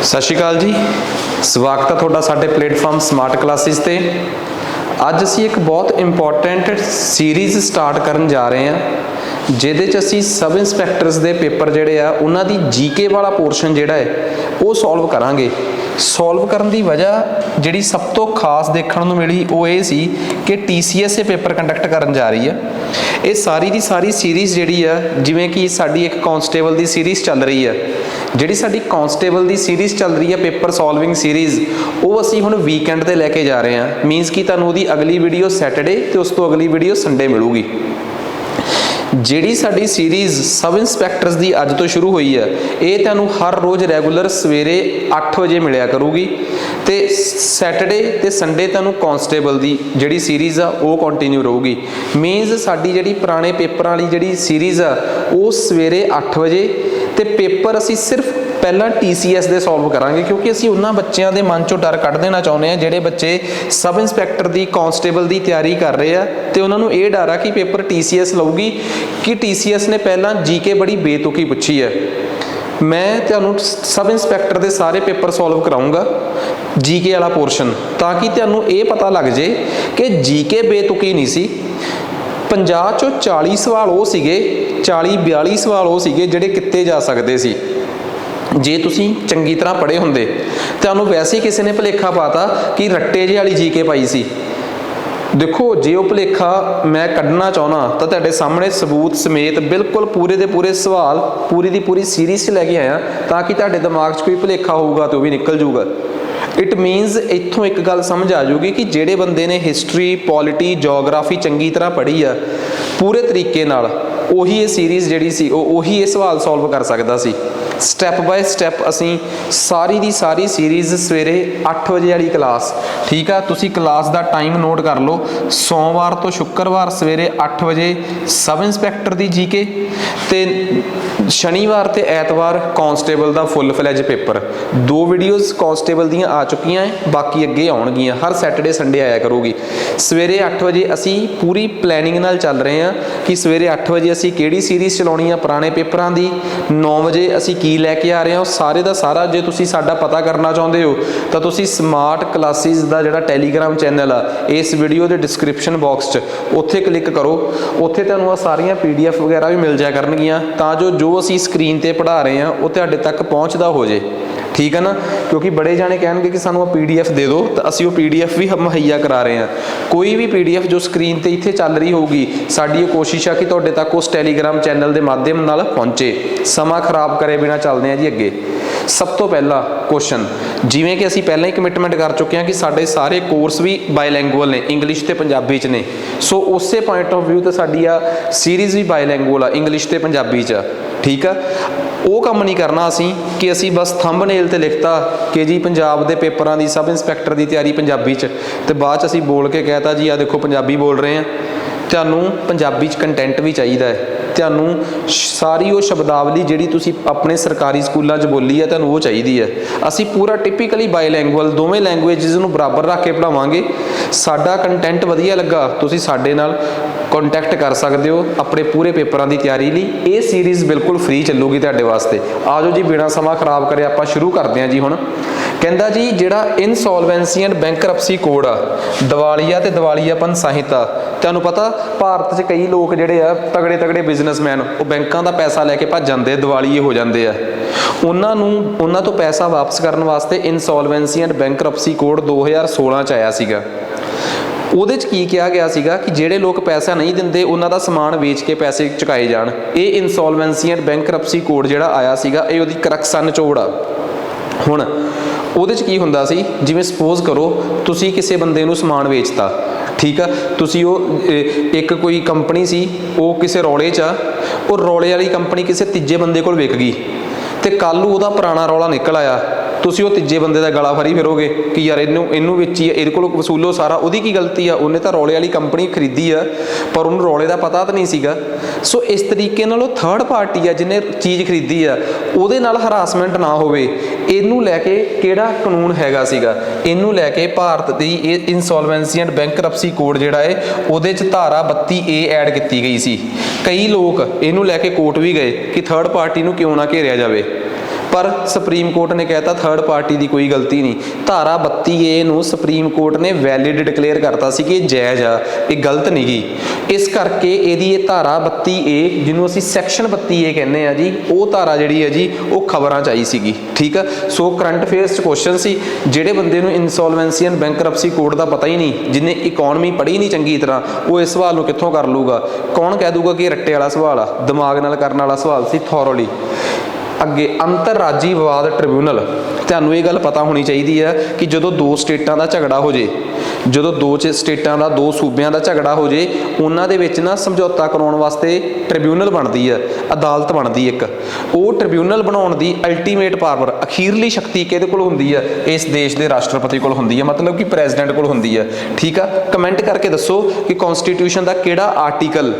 सत श्री अकाल जी, स्वागत है तुहाडा साडे प्लेटफॉर्म स्मार्ट क्लासिस ते। अज असी एक बहुत इंपॉर्टेंट सीरीज़ स्टार्ट करन जा रहे हैं जिहदे च असी सब इंस्पैक्टर्स दे पेपर जिहड़े आ उन्हां दी जीके वाला पोर्शन जिहड़ा है वो सॉल्व करांगे। सॉल्व करन दी वजह जिहड़ी सब तो खास देखण नूं मिली वो ये सी कि TCS ये पेपर कंडक्ट करन जा रही है। ये सारी दी सारी सीरीज़ जिहड़ी आ जिवें कि साडी एक कांस्टेबल दी सीरीज़ चल रही है, जिहड़ी साडी कांस्टेबल दी सीरीज़ चल रही है पेपर सॉल्विंग सीरीज़, वो असी हुण वीकेंड ते लैके जा रहे हैं। मीनस कि तुहानूं उहदी अगली वीडियो सैटरडे ते उस तो अगली वीडियो संडे मिलूगी। जिहड़ी साडी सीरीज़ सब इंस्पैक्टर्स दी अज तो शुरू हुई है ये तुहानूं हर रोज़ रैगूलर सवेरे 8 बजे मिलिया करूगी ते सैटरडे ते संडे तुहानूं कांस्टेबल दी जिहड़ी सीरीज़ आ वो कंटिन्यू रहूगी। मीनस साडी जिहड़ी पुराने पेपरां वाली जिहड़ी सीरीज़ आ वो सवेरे 8 बजे ते पेपर असी सिर्फ पहला TCS दे सॉल्व करांगे, क्योंकि असी उन्हां बच्चों के मन चों डर कढ़ देना चाहुंदे हैं जिहड़े बच्चे सब इंस्पैक्टर दी कांस्टेबल दी तैयारी कर रहे हैं ते उन्हां नूं ये डर आ कि पेपर TCS लऊगी कि TCS ने पहला जीके बड़ी बेतुकी पुछी है। मैं तुहानूं सब इंस्पैक्टर दे सारे पेपर सॉल्व कराऊंगा जीके वाला पोर्शन, ताकि तुहानूं ये पता लग जाए कि जीके बेतुकी नहीं सी। 50 चों 40 सवाल वो सीगे, 40-42 सवाल वो सीगे जिहड़े किते जा सकते सी जे तुसी चंगी तरह पढ़े होंदे। तुहानूं वैसे ही किसी ने भुलेखा पाता कि रट्टे जे वाली जीके पाई सी। देखो जे वो भुलेखा मैं कढ़ना चाहना तो तुहाडे सामने सबूत समेत बिल्कुल पूरे दे पूरे सवाल पूरी दी पूरी सीरीज़ च लैके आया, ताकि तुहाडे दिमाग च कोई भुलेखा होऊगा तो भी निकल जूगा। इट मीनस इत्थों एक गल समझ आ जाऊगी कि जिहड़े बंदे ने हिस्टरी पॉलिटी जोग्राफी चंगी तरह पढ़ी आ पूरे तरीके नाल उही ये सीरीज़ जिहड़ी सी उही ये सवाल सॉल्व कर सकदा सी। स्टैप बाय स्टैप असी सारी दी सारी सीरीज़ सवेरे 8 बजे वाली क्लास, ठीक है, तुसी क्लास दा टाइम नोट कर लो। सोमवार तो शुक्रवार सवेरे 8 बजे सब इंस्पैक्टर दी जीके ते शनिवार ते ऐतवार कांस्टेबल दा full fledge paper. 2 videos constable दियां आ चुकियां हैं, बाकी अगे आउणगियां। हर सैटरडे संडे आया करूगी। सवेरे 8 बजे असी पूरी प्लैनिंग नाल चल रहे हैं कि सवेरे 8 बजे असी किहड़ी सीरीज़ चलाउणी आ पुराने पेपरां दी, 9 बजे असी की लैके आ रहे हैं सारे का सारा। जे तुसी साडा पता करना चाहुंदे हो तो तुसी स्मार्ट क्लासिस दा जिहड़ा टैलीग्राम चैनल आ इस वीडियो के डिस्क्रिप्शन बॉक्स च उत्थे क्लिक करो। उत्थे तुहानूं सारियां PDF वगैरह भी मिल जाया करनगियां, तां जो असी स्क्रीन ते पढ़ा रहे हैं वो तुहाडे तक पहुँचदा हो जाए, ठीक है ना। क्योंकि बड़े जाने कहणगे कि सानूं PDF दे दो, तो असी वो PDF भी मुहैया करा रहे हैं। कोई भी PDF जो स्क्रीन ते इत्थे चल रही होगी साडी कोशिश है कि तुहाडे तक उस टैलीग्राम चैनल के माध्यम नाल पहुँचे। समा खराब करे बिना चलते हैं जी अगे। सब तो पहला क्वेश्चन, जिवें कि असी पहले ही कमिटमेंट कर चुके हैं कि साडे सारे कोर्स भी बायलैंगुअल ने, इंग्लिश ते पंजाबी च ने। सो उस पॉइंट ऑफ व्यू तो साडी आ सीरीज़ भी बायलैंगुअल आ, इंग्लिश ते पंजाबी च, ठीक है। वो काम नहीं करना असी कि असी बस थंबनेल ते लिखता कि जी पंजाब दे पेपरां दी सब इंस्पैक्टर की तैयारी पंजाबी च, ते बाद असी बोल के कहता जी आ देखो पंजाबी बोल रहे हैं। तुहानूं पंजाबी च कंटेंट भी चाहिए है, तुहानूं सारी वो शब्दावली जिहड़ी तुसी अपने सरकारी स्कूलों च बोली है तुहानूं वो चाहिए है। असी पूरा टिपिकली बायलैंगुअल दोवें लैंगुएजिज़ नूं बराबर रख के पढ़ावांगे। साडा कंटेंट वधिया लगा तुसी साडे नाल कॉन्टैक्ट कर सकते हो अपने पूरे पेपरां की तैयारी लई। ये सीरीज़ बिल्कुल फ्री चलूगी तुहाडे वास्ते। आ जाओ जी बिना समा खराब करे आपां शुरू करते हैं जी। हुण कहंदा जी जिहड़ा इनसॉल्वेंसी एंड बैंकरप्सी कोड आ, दिवालिया ते दिवालियापन संहिता, तुहानूं पता भारत च कई लोग जिहड़े आ तगड़े तगड़े बिजनेसमैन वो बैंकों का पैसा लैके भज जाते, दिवालीए हो जाते हैं। उन्होंने तो पैसा वापस करने वास्ते इनसॉल्वेंसी एंड बैंकरप्सी कोड 2016 च आया सीगा। ਉਹਦੇ 'ਚ ਕੀ ਕਿਹਾ ਗਿਆ ਸੀਗਾ कि ਜਿਹੜੇ लोग पैसा नहीं ਦਿੰਦੇ ਉਹਨਾਂ ਦਾ ਸਮਾਨ ਵੇਚ ਕੇ ਪੈਸੇ ਚੁਕਾਏ ਜਾਣ। ਇਹ ਇਨਸੋਲਵੈਂਸੀ ਐਂਡ ਬੈਂਕਰਪਸੀ ਕੋਡ ਜਿਹੜਾ ਆਇਆ ਸੀਗਾ ਇਹ ਉਹਦੀ ਕਰਕਸ਼ਨ ਨਿਚੋੜ ਆ। ਹੁਣ ਉਹਦੇ 'ਚ ਕੀ ਹੁੰਦਾ ਸੀ, ਜਿਵੇਂ ਸਪੋਜ਼ ਕਰੋ ਤੁਸੀਂ ਕਿਸੇ ਬੰਦੇ ਨੂੰ ਸਮਾਨ ਵੇਚਤਾ, ठीक है, तुसी वो एक कोई कंपनी सी वो किसी रौले च वो रौले वाली कंपनी किसी तीजे बंदे कोल विक गई तो कल उहदा पुराना रौला निकल आया, तुसी वो तीजे बंदे का गला फरी फिरोगे कि यार इनू वेची है, इहदे कोल वसूलो सारा, उहदी की गलती है, उन्हें तो रौले वाली कंपनी खरीदी है पर उन्होंने रौले का पता तो नहीं सीगा। सो इस तरीके नाल थर्ड पार्टी है जिन्हें चीज़ खरीदी है उहदे नाल हरासमेंट ना होवे, इनू लैके किहड़ा कानून हैगा सीगा, इनू लैके भारत दी इनसॉल्वेंसी एंड बैंकरप्सी कोड जिहड़ा है उहदे च धारा 32A ऐड की गई सी। कई लोग इनू लैके कोर्ट भी गए कि थर्ड पार्टी नू क्यों ना घेरिया जाए। पर सुप्रीम कोर्ट ने कहता थर्ड पार्टी की कोई गलती नहीं। धारा 32A ਨੂੰ सुप्रीम कोर्ट ने वैलिड डिक्लेयर करता सी कि ਇਹ ਜਾਇਜ਼ ਆ, ਇਹ गलत नहीं गी। इस करके ਇਹਦੀ ਇਹ धारा 32A ਜਿਹਨੂੰ ਅਸੀਂ ਸੈਕਸ਼ਨ 32A ਕਹਿੰਦੇ ਆ ਜੀ, ਉਹ ਧਾਰਾ ਜਿਹੜੀ ਹੈ ਜੀ ਉਹ ਖਬਰਾਂ 'ਚ ਆਈ ਸੀਗੀ। ਠੀਕ ਆ, ਸੋ ਕਰੰਟ ਅਫੇਅਰਸ 'ਚ ਕੁਐਸਚਨ ਸੀ, ਜਿਹੜੇ ਬੰਦੇ ਨੂੰ ਇਨਸੋਲਵੈਂਸੀ ਐਂਡ ਬੈਂਕਰਪਸੀ ਕੋਡ ਦਾ ਪਤਾ ਹੀ ਨਹੀਂ, ਜਿਹਨੇ ਇਕਨੋਮੀ ਪੜ੍ਹੀ ਨਹੀਂ ਚੰਗੀ ਤਰ੍ਹਾਂ, ਉਹ ਇਸ ਸਵਾਲ ਨੂੰ ਕਿੱਥੋਂ ਕਰ ਲੂਗਾ? ਕੌਣ ਕਹਿ ਦੂਗਾ ਕਿ ਇਹ ਰੱਟੇ ਵਾਲਾ ਸਵਾਲ ਆ? ਦਿਮਾਗ ਨਾਲ ਕਰਨ ਵਾਲਾ ਸਵਾਲ ਸੀ, ਥੋਰੋਲੀ। ਅੱਗੇ ਅੰਤਰਰਾਜੀ ਵਿਵਾਦ ਟ੍ਰਿਬਿਊਨਲ, ਤੁਹਾਨੂੰ ਇਹ ਗੱਲ ਪਤਾ ਹੋਣੀ ਚਾਹੀਦੀ ਹੈ ਕਿ ਜਦੋਂ ਦੋ ਸਟੇਟਾਂ ਦਾ ਝਗੜਾ ਹੋ ਜੇ, ਜਦੋਂ ਦੋ ਸਟੇਟਾਂ ਦਾ, ਦੋ ਸੂਬਿਆਂ ਦਾ ਝਗੜਾ ਹੋ ਜੇ, ਉਹਨਾਂ ਦੇ ਵਿੱਚ ਨਾ ਸਮਝੌਤਾ ਕਰਾਉਣ ਵਾਸਤੇ ਟ੍ਰਿਬਿਊਨਲ ਬਣਦੀ ਹੈ, ਅਦਾਲਤ ਬਣਦੀ ਇੱਕ। ਉਹ ਟ੍ਰਿਬਿਊਨਲ ਬਣਾਉਣ ਦੀ ਅਲਟੀਮੇਟ ਪਾਵਰ, ਅਖੀਰਲੀ ਸ਼ਕਤੀ ਕਿਹਦੇ ਕੋਲ ਹੁੰਦੀ ਹੈ? ਇਸ ਦੇਸ਼ ਦੇ ਰਾਸ਼ਟਰਪਤੀ ਕੋਲ ਹੁੰਦੀ ਹੈ, ਮਤਲਬ ਕਿ ਪ੍ਰੈਜ਼ੀਡੈਂਟ ਕੋਲ ਹੁੰਦੀ ਹੈ। ਠੀਕ ਆ, ਕਮੈਂਟ ਕਰਕੇ ਦੱਸੋ ਕਿ ਕਨਸਟੀਟਿਊਸ਼ਨ ਦਾ ਕਿਹੜਾ ਆਰਟੀਕਲ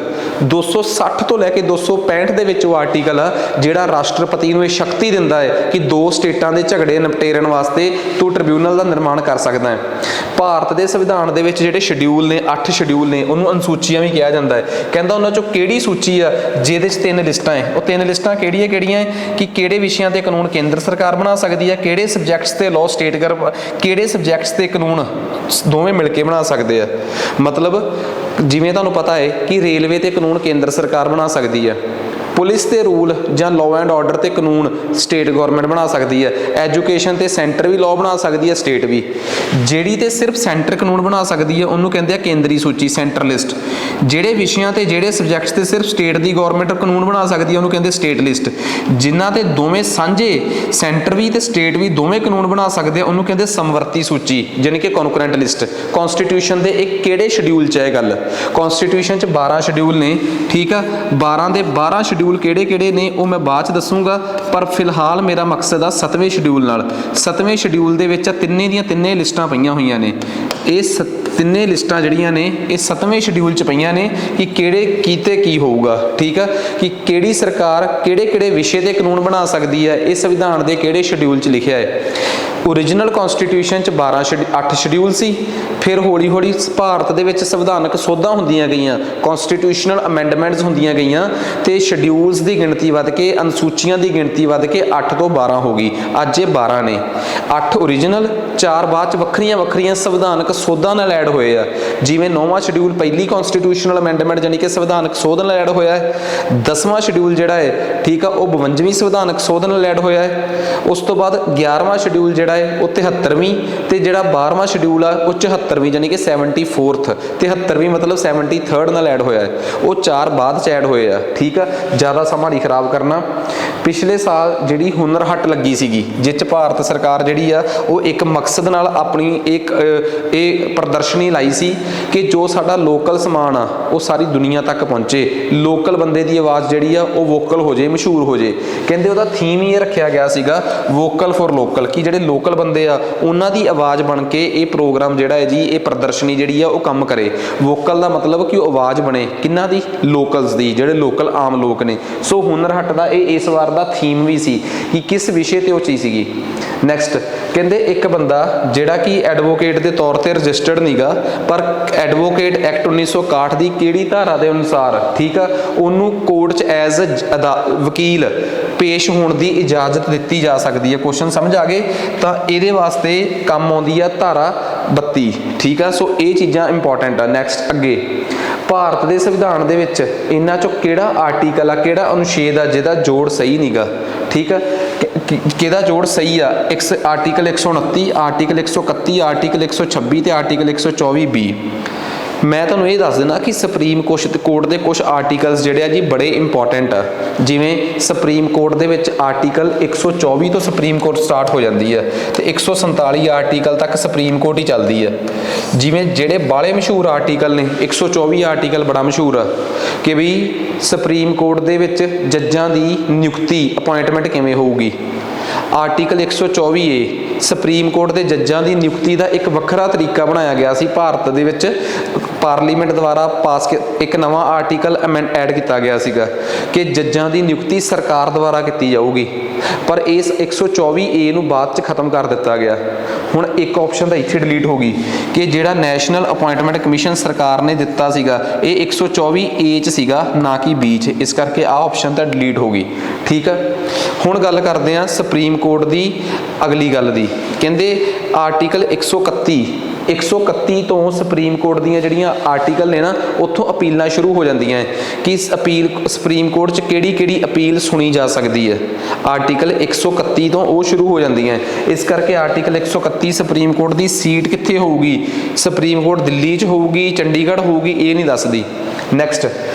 260 ਤੋਂ ਲੈ ਕੇ 265 ਦੇ ਵਿੱਚ ਉਹ ਆਰਟੀਕਲ ਆ ਜਿਹੜਾ ਰਾਸ਼ਟਰਪਤੀ ਨੂੰ ਇਹ ਸ਼ਕਤੀ ਦਿੰਦਾ ਹੈ ਕਿ ਦੋ ਸਟੇਟਾਂ ਦੇ ਝਗੜੇ ਨਿਪਟੇਰਨ ਵਾਸਤੇ ਤੂੰ ਟ੍ਰਿਬਿਊਨਲ ਦਾ ਨਿਰਮਾਣ ਕਰ ਸਕਦਾ ਹੈ। ਭਾਰਤ ਦੇ ਸੰਵਿਧਾਨ ਦੇ ਵਿੱਚ ਜਿਹੜੇ ਸ਼ਡਿਊਲ ਨੇ, 8 ਸ਼ਡਿਊਲ ਨੇ, ਉਹਨੂੰ ਅਨੁਸੂਚੀਆਂ ਵੀ ਕਿਹਾ ਜਾਂਦਾ ਹੈ। ਕਹਿੰਦਾ ਉਹਨਾਂ ਚੋਂ ਕਿਹੜੀ ਸੂਚੀ ਆ ਜਿਹਦੇ 'ਚ 3 ਲਿਸਟਾਂ ਹੈ? ਉਹ 3 ਲਿਸਟਾਂ ਕਿਹੜੀਆਂ ਹੈ ਕਿ ਕਿਹੜੇ ਵਿਸ਼ਿਆਂ ਤੇ ਕਾਨੂੰਨ ਕੇਂਦਰ ਸਰਕਾਰ ਬਣਾ ਸਕਦੀ ਹੈ, ਕਿਹੜੇ ਸਬਜੈਕਟਸ ਤੇ ਲਾਅ ਸਟੇਟ ਕਿਹੜੇ ਸਬਜੈਕਟਸ ਤੇ ਕਾਨੂੰਨ ਦੋਵੇਂ ਮਿਲ ਕੇ ਬਣਾ ਸਕਦੇ ਆ। ਮਤਲਬ ਜਿਵੇਂ ਤੁਹਾਨੂੰ ਪਤਾ ਹੈ ਕਿ ਰੇਲਵੇ ਤੇ ਕਾਨੂੰਨ ਕੇਂਦਰ ਸਰਕਾਰ ਬਣਾ ਸਕਦੀ ਹੈ, ਪੁਲਿਸ ਤੇ ਰੂਲ ਜਾਂ ਲਾਅ ਐਂਡ ਆਰਡਰ ਤੇ ਕਾਨੂੰਨ ਸਟੇਟ ਗਵਰਨਮੈਂਟ ਬਣਾ ਸਕਦੀ ਹੈ, ਐਜੂਕੇਸ਼ਨ ਤੇ ਸੈਂਟਰ ਵੀ ਲਾਅ ਬਣਾ ਸਕਦੀ ਹੈ, ਸਟੇਟ ਵੀ। ਜਿਹੜੀ ਤੇ ਸਿਰਫ ਸੈਂਟਰ ਕਾਨੂੰਨ ਬਣਾ ਸਕਦੀ ਹੈ ਉਹਨੂੰ ਕਹਿੰਦੇ ਆ ਕੇਂਦਰੀ ਸੂਚੀ, ਸੈਂਟਰ ਲਿਸਟ। ਜਿਹੜੇ ਵਿਸ਼ਿਆਂ ਤੇ, ਜਿਹੜੇ ਸਬਜੈਕਟਸ ਤੇ ਸਿਰਫ ਸਟੇਟ ਦੀ ਗਵਰਨਮੈਂਟ ਕਾਨੂੰਨ ਬਣਾ ਸਕਦੀ ਹੈ ਉਹਨੂੰ ਕਹਿੰਦੇ ਸਟੇਟ ਲਿਸਟ। ਜਿਨ੍ਹਾਂ ਤੇ ਦੋਵੇਂ ਸਾਂਝੇ, ਸੈਂਟਰ ਵੀ ਤੇ ਸਟੇਟ ਵੀ ਦੋਵੇਂ ਕਾਨੂੰਨ ਬਣਾ ਸਕਦੇ ਆ ਉਹਨੂੰ ਕਹਿੰਦੇ ਸਮਵਰਤੀ ਸੂਚੀ, ਯਾਨੀ ਕਿ ਕੌਨਕਰੈਂਟ ਲਿਸਟ। ਕਨਸਟੀਟਿਊਸ਼ਨ ਦੇ ਇੱਕ ਕਿਹੜੇ ਸ਼ਡਿਊਲ 'ਚ ਹੈ ਗੱਲ? ਕਨਸਟੀਟਿਊਸ਼ਨ 'ਚ 12 ਸ਼ਡਿਊਲ ਨੇ। ਠੀਕ ਆ, 12 ਦੇ 12 ਸ਼ਡਿਊਲ ਕਿਹੜੇ ਨੇ ਉਹ ਮੈਂ ਬਾਅਦ 'ਚ ਦੱਸੂਗਾ, ਪਰ ਫਿਲਹਾਲ ਮੇਰਾ ਮਕਸਦ ਆ 7ਵੇਂ ਸ਼ਡਿਊਲ ਨਾਲ। 7ਵੇਂ ਸ਼ਡਿਊਲ ਦੇ ਵਿੱਚ ਤਿੰਨੇ ਦੀਆਂ ਤਿੰਨੇ ਲਿਸਟਾਂ ਪਈਆਂ ਹੋਈਆਂ ਨੇ। ਇਹ ਤਿੰਨੇ ਲਿਸਟਾਂ ਜਿਹੜੀਆਂ ਨੇ ਇਹ 7ਵੇਂ ਸ਼ਡਿਊਲ 'ਚ ਪਈਆਂ ਨੇ ਕਿ ਕਿਹੜੇ ਕੀਤੇ ਕੀ ਹੋਊਗਾ। ਠੀਕ ਆ, ਕਿ ਕਿਹੜੀ ਸਰਕਾਰ ਕਿਹੜੇ ਵਿਸ਼ੇ ਤੇ ਕਾਨੂੰਨ ਬਣਾ ਸਕਦੀ ਹੈ, ਇਹ ਸੰਵਿਧਾਨ ਦੇ ਕਿਹੜੇ ਸ਼ਡਿਊਲ 'ਚ ਲਿਖਿਆ ਹੈ। ਓਰੀਜਨਲ ਕਨਸਟੀਟਿਊਸ਼ਨ 'ਚ 8 ਸ਼ਡਿਊਲ ਸੀ, ਫਿਰ ਹੌਲੀ ਹੌਲੀ ਭਾਰਤ ਦੇ ਵਿੱਚ ਸੰਵਿਧਾਨਕ ਸੋਧਾਂ ਹੁੰਦੀਆਂ ਗਈਆਂ, ਕਨਸਟੀਟਿਊਸ਼ਨਲ ਅਮੈਂਡਮੈਂਟਸ ਹੁੰਦੀਆਂ ਗਈਆਂ ਤੇ ਸ਼ਡਿਊਲਸ ਦੀ ਗਿਣਤੀ ਵੱਧ ਕੇ, ਅਨੁਸੂਚੀਆਂ ਦੀ ਗਿਣਤੀ ਵੱਧ ਕੇ 8 ਤੋਂ 12 ਹੋ ਗਈ। ਅੱਜ ਇਹ 12 ਨੇ, 8 ਓਰੀਜਨਲ, 4 ਬਾਅਦ 'ਚ ਵੱਖਰੀਆਂ ਸੰਵਿਧਾਨਕ ਸੋਧਾਂ ਨਾਲ ਐਡ ਹੋਏ ਆ। ਜਿਵੇਂ 9ਵਾਂ ਸ਼ਡਿਊਲ ਪਹਿਲੀ ਕਨਸਟੀਟਿਊਸ਼ਨਲ ਅਮੈਂਡਮੈਂਟ ਯਾਨੀ ਕਿ ਸੰਵਿਧਾਨਕ ਸੋਧ ਨਾਲ ਐਡ ਹੋਇਆ ਹੈ। 10ਵਾਂ ਸ਼ਡਿਊਲ ਜਿਹੜਾ ਹੈ, ਠੀਕ ਆ, ਉਹ 52ਵੀਂ ਸੰਵਿਧਾਨਕ ਸੋਧ ਨਾਲ ਐਡ ਹੋਇਆ ਹੈ। ਉਸ ਤੋਂ ਬਾਅਦ 11ਵਾਂ ਸ਼ਡਿਊਲ ਜਿਹੜਾ ਹੈ ਉਹ 73ਵੀਂ, ਤੇ ਜਿਹੜਾ 12ਵਾਂ ਸ਼ਡਿਊਲ ਆ ਉਹ 74ਵੀਂ ਯਾਨੀ ਕਿ 74th, 73ਵੀਂ ਮਤਲਬ 73rd ਨਾਲ ਐਡ ਹੋਇਆ ਹੈ। ਉਹ 4 ਬਾਅਦ 'ਚ ਐਡ ਹੋਏ ਆ। ਠੀਕ ਆ, ਜ਼ਿਆਦਾ ਸਮਾਂ ਨਹੀਂ ਖਰਾਬ ਕਰਨਾ। ਪਿਛਲੇ ਸਾਲ ਜਿਹੜੀ ਹੁਨਰ ਹੱਟ ਲੱਗੀ ਸੀਗੀ, ਜਿਸ 'ਚ ਭਾਰਤ ਸਰਕਾਰ ਜਿਹੜੀ ਆ ਉਹ ਇੱਕ ਮਕਸਦ ਨਾਲ ਆਪਣੀ ਇਹ ਪ੍ਰਦਰਸ਼ਨੀ ਲਾਈ ਸੀ ਕਿ ਜੋ ਸਾਡਾ ਲੋਕਲ ਸਮਾਨ ਆ ਉਹ ਸਾਰੀ ਦੁਨੀਆ ਤੱਕ ਪਹੁੰਚੇ, ਲੋਕਲ ਬੰਦੇ ਦੀ ਆਵਾਜ਼ ਜਿਹੜੀ ਆ ਉਹ ਵੋਕਲ ਹੋ ਜੇ, ਮਸ਼ਹੂਰ ਹੋ ਜੇ। ਕਹਿੰਦੇ ਉਹਦਾ ਥੀਮ ਹੀ ਇਹ ਰੱਖਿਆ ਗਿਆ ਸੀਗਾ, ਵੋਕਲ ਫॉर ਲੋਕਲ, ਕਿ ਜਿਹੜੇ ਲੋਕਲ ਬੰਦੇ ਆ ਉਹਨਾਂ ਦੀ ਆਵਾਜ਼ ਬਣ ਕੇ ਇਹ ਪ੍ਰੋਗਰਾਮ ਜਿਹੜਾ ਹੈ ਜੀ, ਇਹ ਪ੍ਰਦਰਸ਼ਨੀ ਜਿਹੜੀ ਆ ਉਹ ਕੰਮ ਕਰੇ। ਵੋਕਲ ਦਾ ਮਤਲਬ ਕਿ ਉਹ ਆਵਾਜ਼ ਬਣੇ, ਕਿਹਨਾਂ ਦੀ? ਲੋਕਲਸ ਦੀ, ਜਿਹੜੇ ਲੋਕਲ ਆਮ ਲੋਕ ਨੇ। ਸੋ ਹੁਨਰ ਹੱਟ ਦਾ ਇਹ ਇਸ ਵਾਰ ਦਾ ਥੀਮ ਵੀ ਸੀ ਕਿ ਕਿਸ ਵਿਸ਼ੇ ਤੇ ਉਹ ਚੀਜ਼ ਸੀਗੀ। ਨੈਕਸਟ ਕਹਿੰਦੇ ਇੱਕ ਬੰਦਾ ਜਿਹੜਾ ਕਿ ਐਡਵੋਕੇਟ ਦੇ ਤੌਰ ਤੇ ਰਜਿਸਟਰਡ ਨਹੀਂਗਾ, ਪਰ ਐਡਵੋਕੇਟ ਐਕਟ 1961 ਦੀ ਕਿਹੜੀ ਧਾਰਾ ਦੇ ਅਨੁਸਾਰ, ਠੀਕ ਆ, ਉਹਨੂੰ ਕੋਰਟ 'ਚ ਐਜ਼ ਵਕੀਲ ਪੇਸ਼ ਹੋਣ ਦੀ ਇਜਾਜ਼ਤ ਦਿੱਤੀ ਜਾ ਸਕਦੀ ਹੈ। ਕੁਐਸਚਨ ਸਮਝ ਆ ਗਏ? ਤਾਂ ਇਹਦੇ ਵਾਸਤੇ ਕੰਮ ਆਉਂਦੀ ਆ ਧਾਰਾ 32। ਠੀਕ ਆ, ਸੋ ਇਹ ਚੀਜ਼ਾਂ ਇੰਪੋਰਟੈਂਟ ਆ। ਨੈਕਸਟ ਅੱਗੇ, ਭਾਰਤ ਦੇ ਸੰਵਿਧਾਨ ਦੇ ਵਿੱਚ ਇਹਨਾਂ 'ਚੋਂ ਕਿਹੜਾ ਆਰਟੀਕਲ ਆ, ਕਿਹੜਾ ਅਨੁਛੇਦ ਆ ਜਿਹਦਾ ਜੋੜ ਸਹੀ ਨਹੀਂਗਾ? ਠੀਕ ਆ, ਕਿਹਦਾ ਜੋੜ ਸਹੀ ਆ? ਆਰਟੀਕਲ 129, ਆਰਟੀਕਲ 131, ਆਰਟੀਕਲ 126 ਤੇ ਆਰਟੀਕਲ 124B। ਮੈਂ ਤੁਹਾਨੂੰ ਇਹ ਦੱਸ ਦੇਣਾ ਕਿ ਸੁਪਰੀਮ ਕੋਰਟ ਦੇ ਕੁਝ ਆਰਟੀਕਲਸ ਜਿਹੜੇ ਆ ਜੀ ਬੜੇ ਇੰਪੋਰਟੈਂਟ ਆ। ਜਿਵੇਂ ਸੁਪਰੀਮ ਕੋਰਟ ਦੇ ਵਿੱਚ ਆਰਟੀਕਲ 124 ਤੋਂ ਸੁਪਰੀਮ ਕੋਰਟ ਸਟਾਰਟ ਹੋ ਜਾਂਦੀ ਹੈ ਤੇ 147 ਆਰਟੀਕਲ ਤੱਕ ਸੁਪਰੀਮ ਕੋਰਟ ਹੀ ਚੱਲਦੀ ਹੈ। ਜਿਵੇਂ ਜਿਹੜੇ ਬਾਲੇ ਮਸ਼ਹੂਰ ਆਰਟੀਕਲ ਨੇ, 124 ਆਰਟੀਕਲ ਬੜਾ ਮਸ਼ਹੂਰ ਆ ਕਿ ਵੀ ਸੁਪਰੀਮ ਕੋਰਟ ਦੇ ਵਿੱਚ ਜੱਜਾਂ ਦੀ ਨਿਯੁਕਤੀ, ਅਪਾਇੰਟਮੈਂਟ ਕਿਵੇਂ ਹੋਊਗੀ। ਆਰਟੀਕਲ 124A ਸੁਪਰੀਮ ਕੋਰਟ ਦੇ ਜੱਜਾਂ ਦੀ ਨਿਯੁਕਤੀ ਦਾ ਇੱਕ ਵੱਖਰਾ ਤਰੀਕਾ ਬਣਾਇਆ ਗਿਆ ਸੀ ਭਾਰਤ ਦੇ ਵਿੱਚ, ਪਾਰਲੀਮੈਂਟ ਦੁਆਰਾ ਪਾਸ ਇੱਕ ਨਵਾਂ ਆਰਟੀਕਲ ਐਡ ਕੀਤਾ ਗਿਆ ਸੀਗਾ ਕਿ ਜੱਜਾਂ ਦੀ ਨਿਯੁਕਤੀ ਸਰਕਾਰ ਦੁਆਰਾ ਕੀਤੀ ਜਾਊਗੀ। ਪਰ ਇਸ 124A ਨੂੰ ਬਾਅਦ 'ਚ ਖਤਮ ਕਰ ਦਿੱਤਾ ਗਿਆ। ਹੁਣ ਇੱਕ ਆਪਸ਼ਨ ਤਾਂ ਇੱਥੇ ਡਿਲੀਟ ਹੋ ਗਈ ਕਿ ਜਿਹੜਾ ਨੈਸ਼ਨਲ ਅਪਾਇੰਟਮੈਂਟ ਕਮਿਸ਼ਨ ਸਰਕਾਰ ਨੇ ਦਿੱਤਾ ਸੀਗਾ ਇਹ 124A 'ਚ ਸੀਗਾ, ਨਾ ਕਿ B 'ਚ, ਇਸ ਕਰਕੇ ਆਹ ਆਪਸ਼ਨ ਤਾਂ ਡਿਲੀਟ ਹੋ ਗਈ। ਠੀਕ ਆ, ਹੁਣ ਗੱਲ ਕਰਦੇ ਹਾਂ ਸੁਪਰੀਮ ਕੋਰਟ ਦੀ ਅਗਲੀ ਗੱਲ ਦੀ। ਕਹਿੰਦੇ ਆਰਟੀਕਲ 131 ਤੋਂ ਸੁਪਰੀਮ ਕੋਰਟ ਦੀਆਂ ਜਿਹੜੀਆਂ ਆਰਟੀਕਲ ਨੇ ਨਾ ਉੱਥੋਂ ਅਪੀਲਾਂ ਸ਼ੁਰੂ ਹੋ ਜਾਂਦੀਆਂ ਕਿ ਅਪੀਲ ਸੁਪਰੀਮ ਕੋਰਟ 'ਚ ਕਿਹੜੀ ਅਪੀਲ ਸੁਣੀ ਜਾ ਸਕਦੀ ਹੈ। ਆਰਟੀਕਲ 131 ਤੋਂ ਉਹ ਸ਼ੁਰੂ ਹੋ ਜਾਂਦੀਆਂ, ਇਸ ਕਰਕੇ ਆਰਟੀਕਲ 131 ਸੁਪਰੀਮ ਕੋਰਟ ਦੀ ਸੀਟ ਕਿੱਥੇ ਹੋਊਗੀ, ਸੁਪਰੀਮ ਕੋਰਟ ਦਿੱਲੀ 'ਚ ਹੋਊਗੀ, ਚੰਡੀਗੜ੍ਹ ਹੋਊਗੀ, ਇਹ ਨਹੀਂ ਦੱਸਦੀ। ਨੈਕਸਟ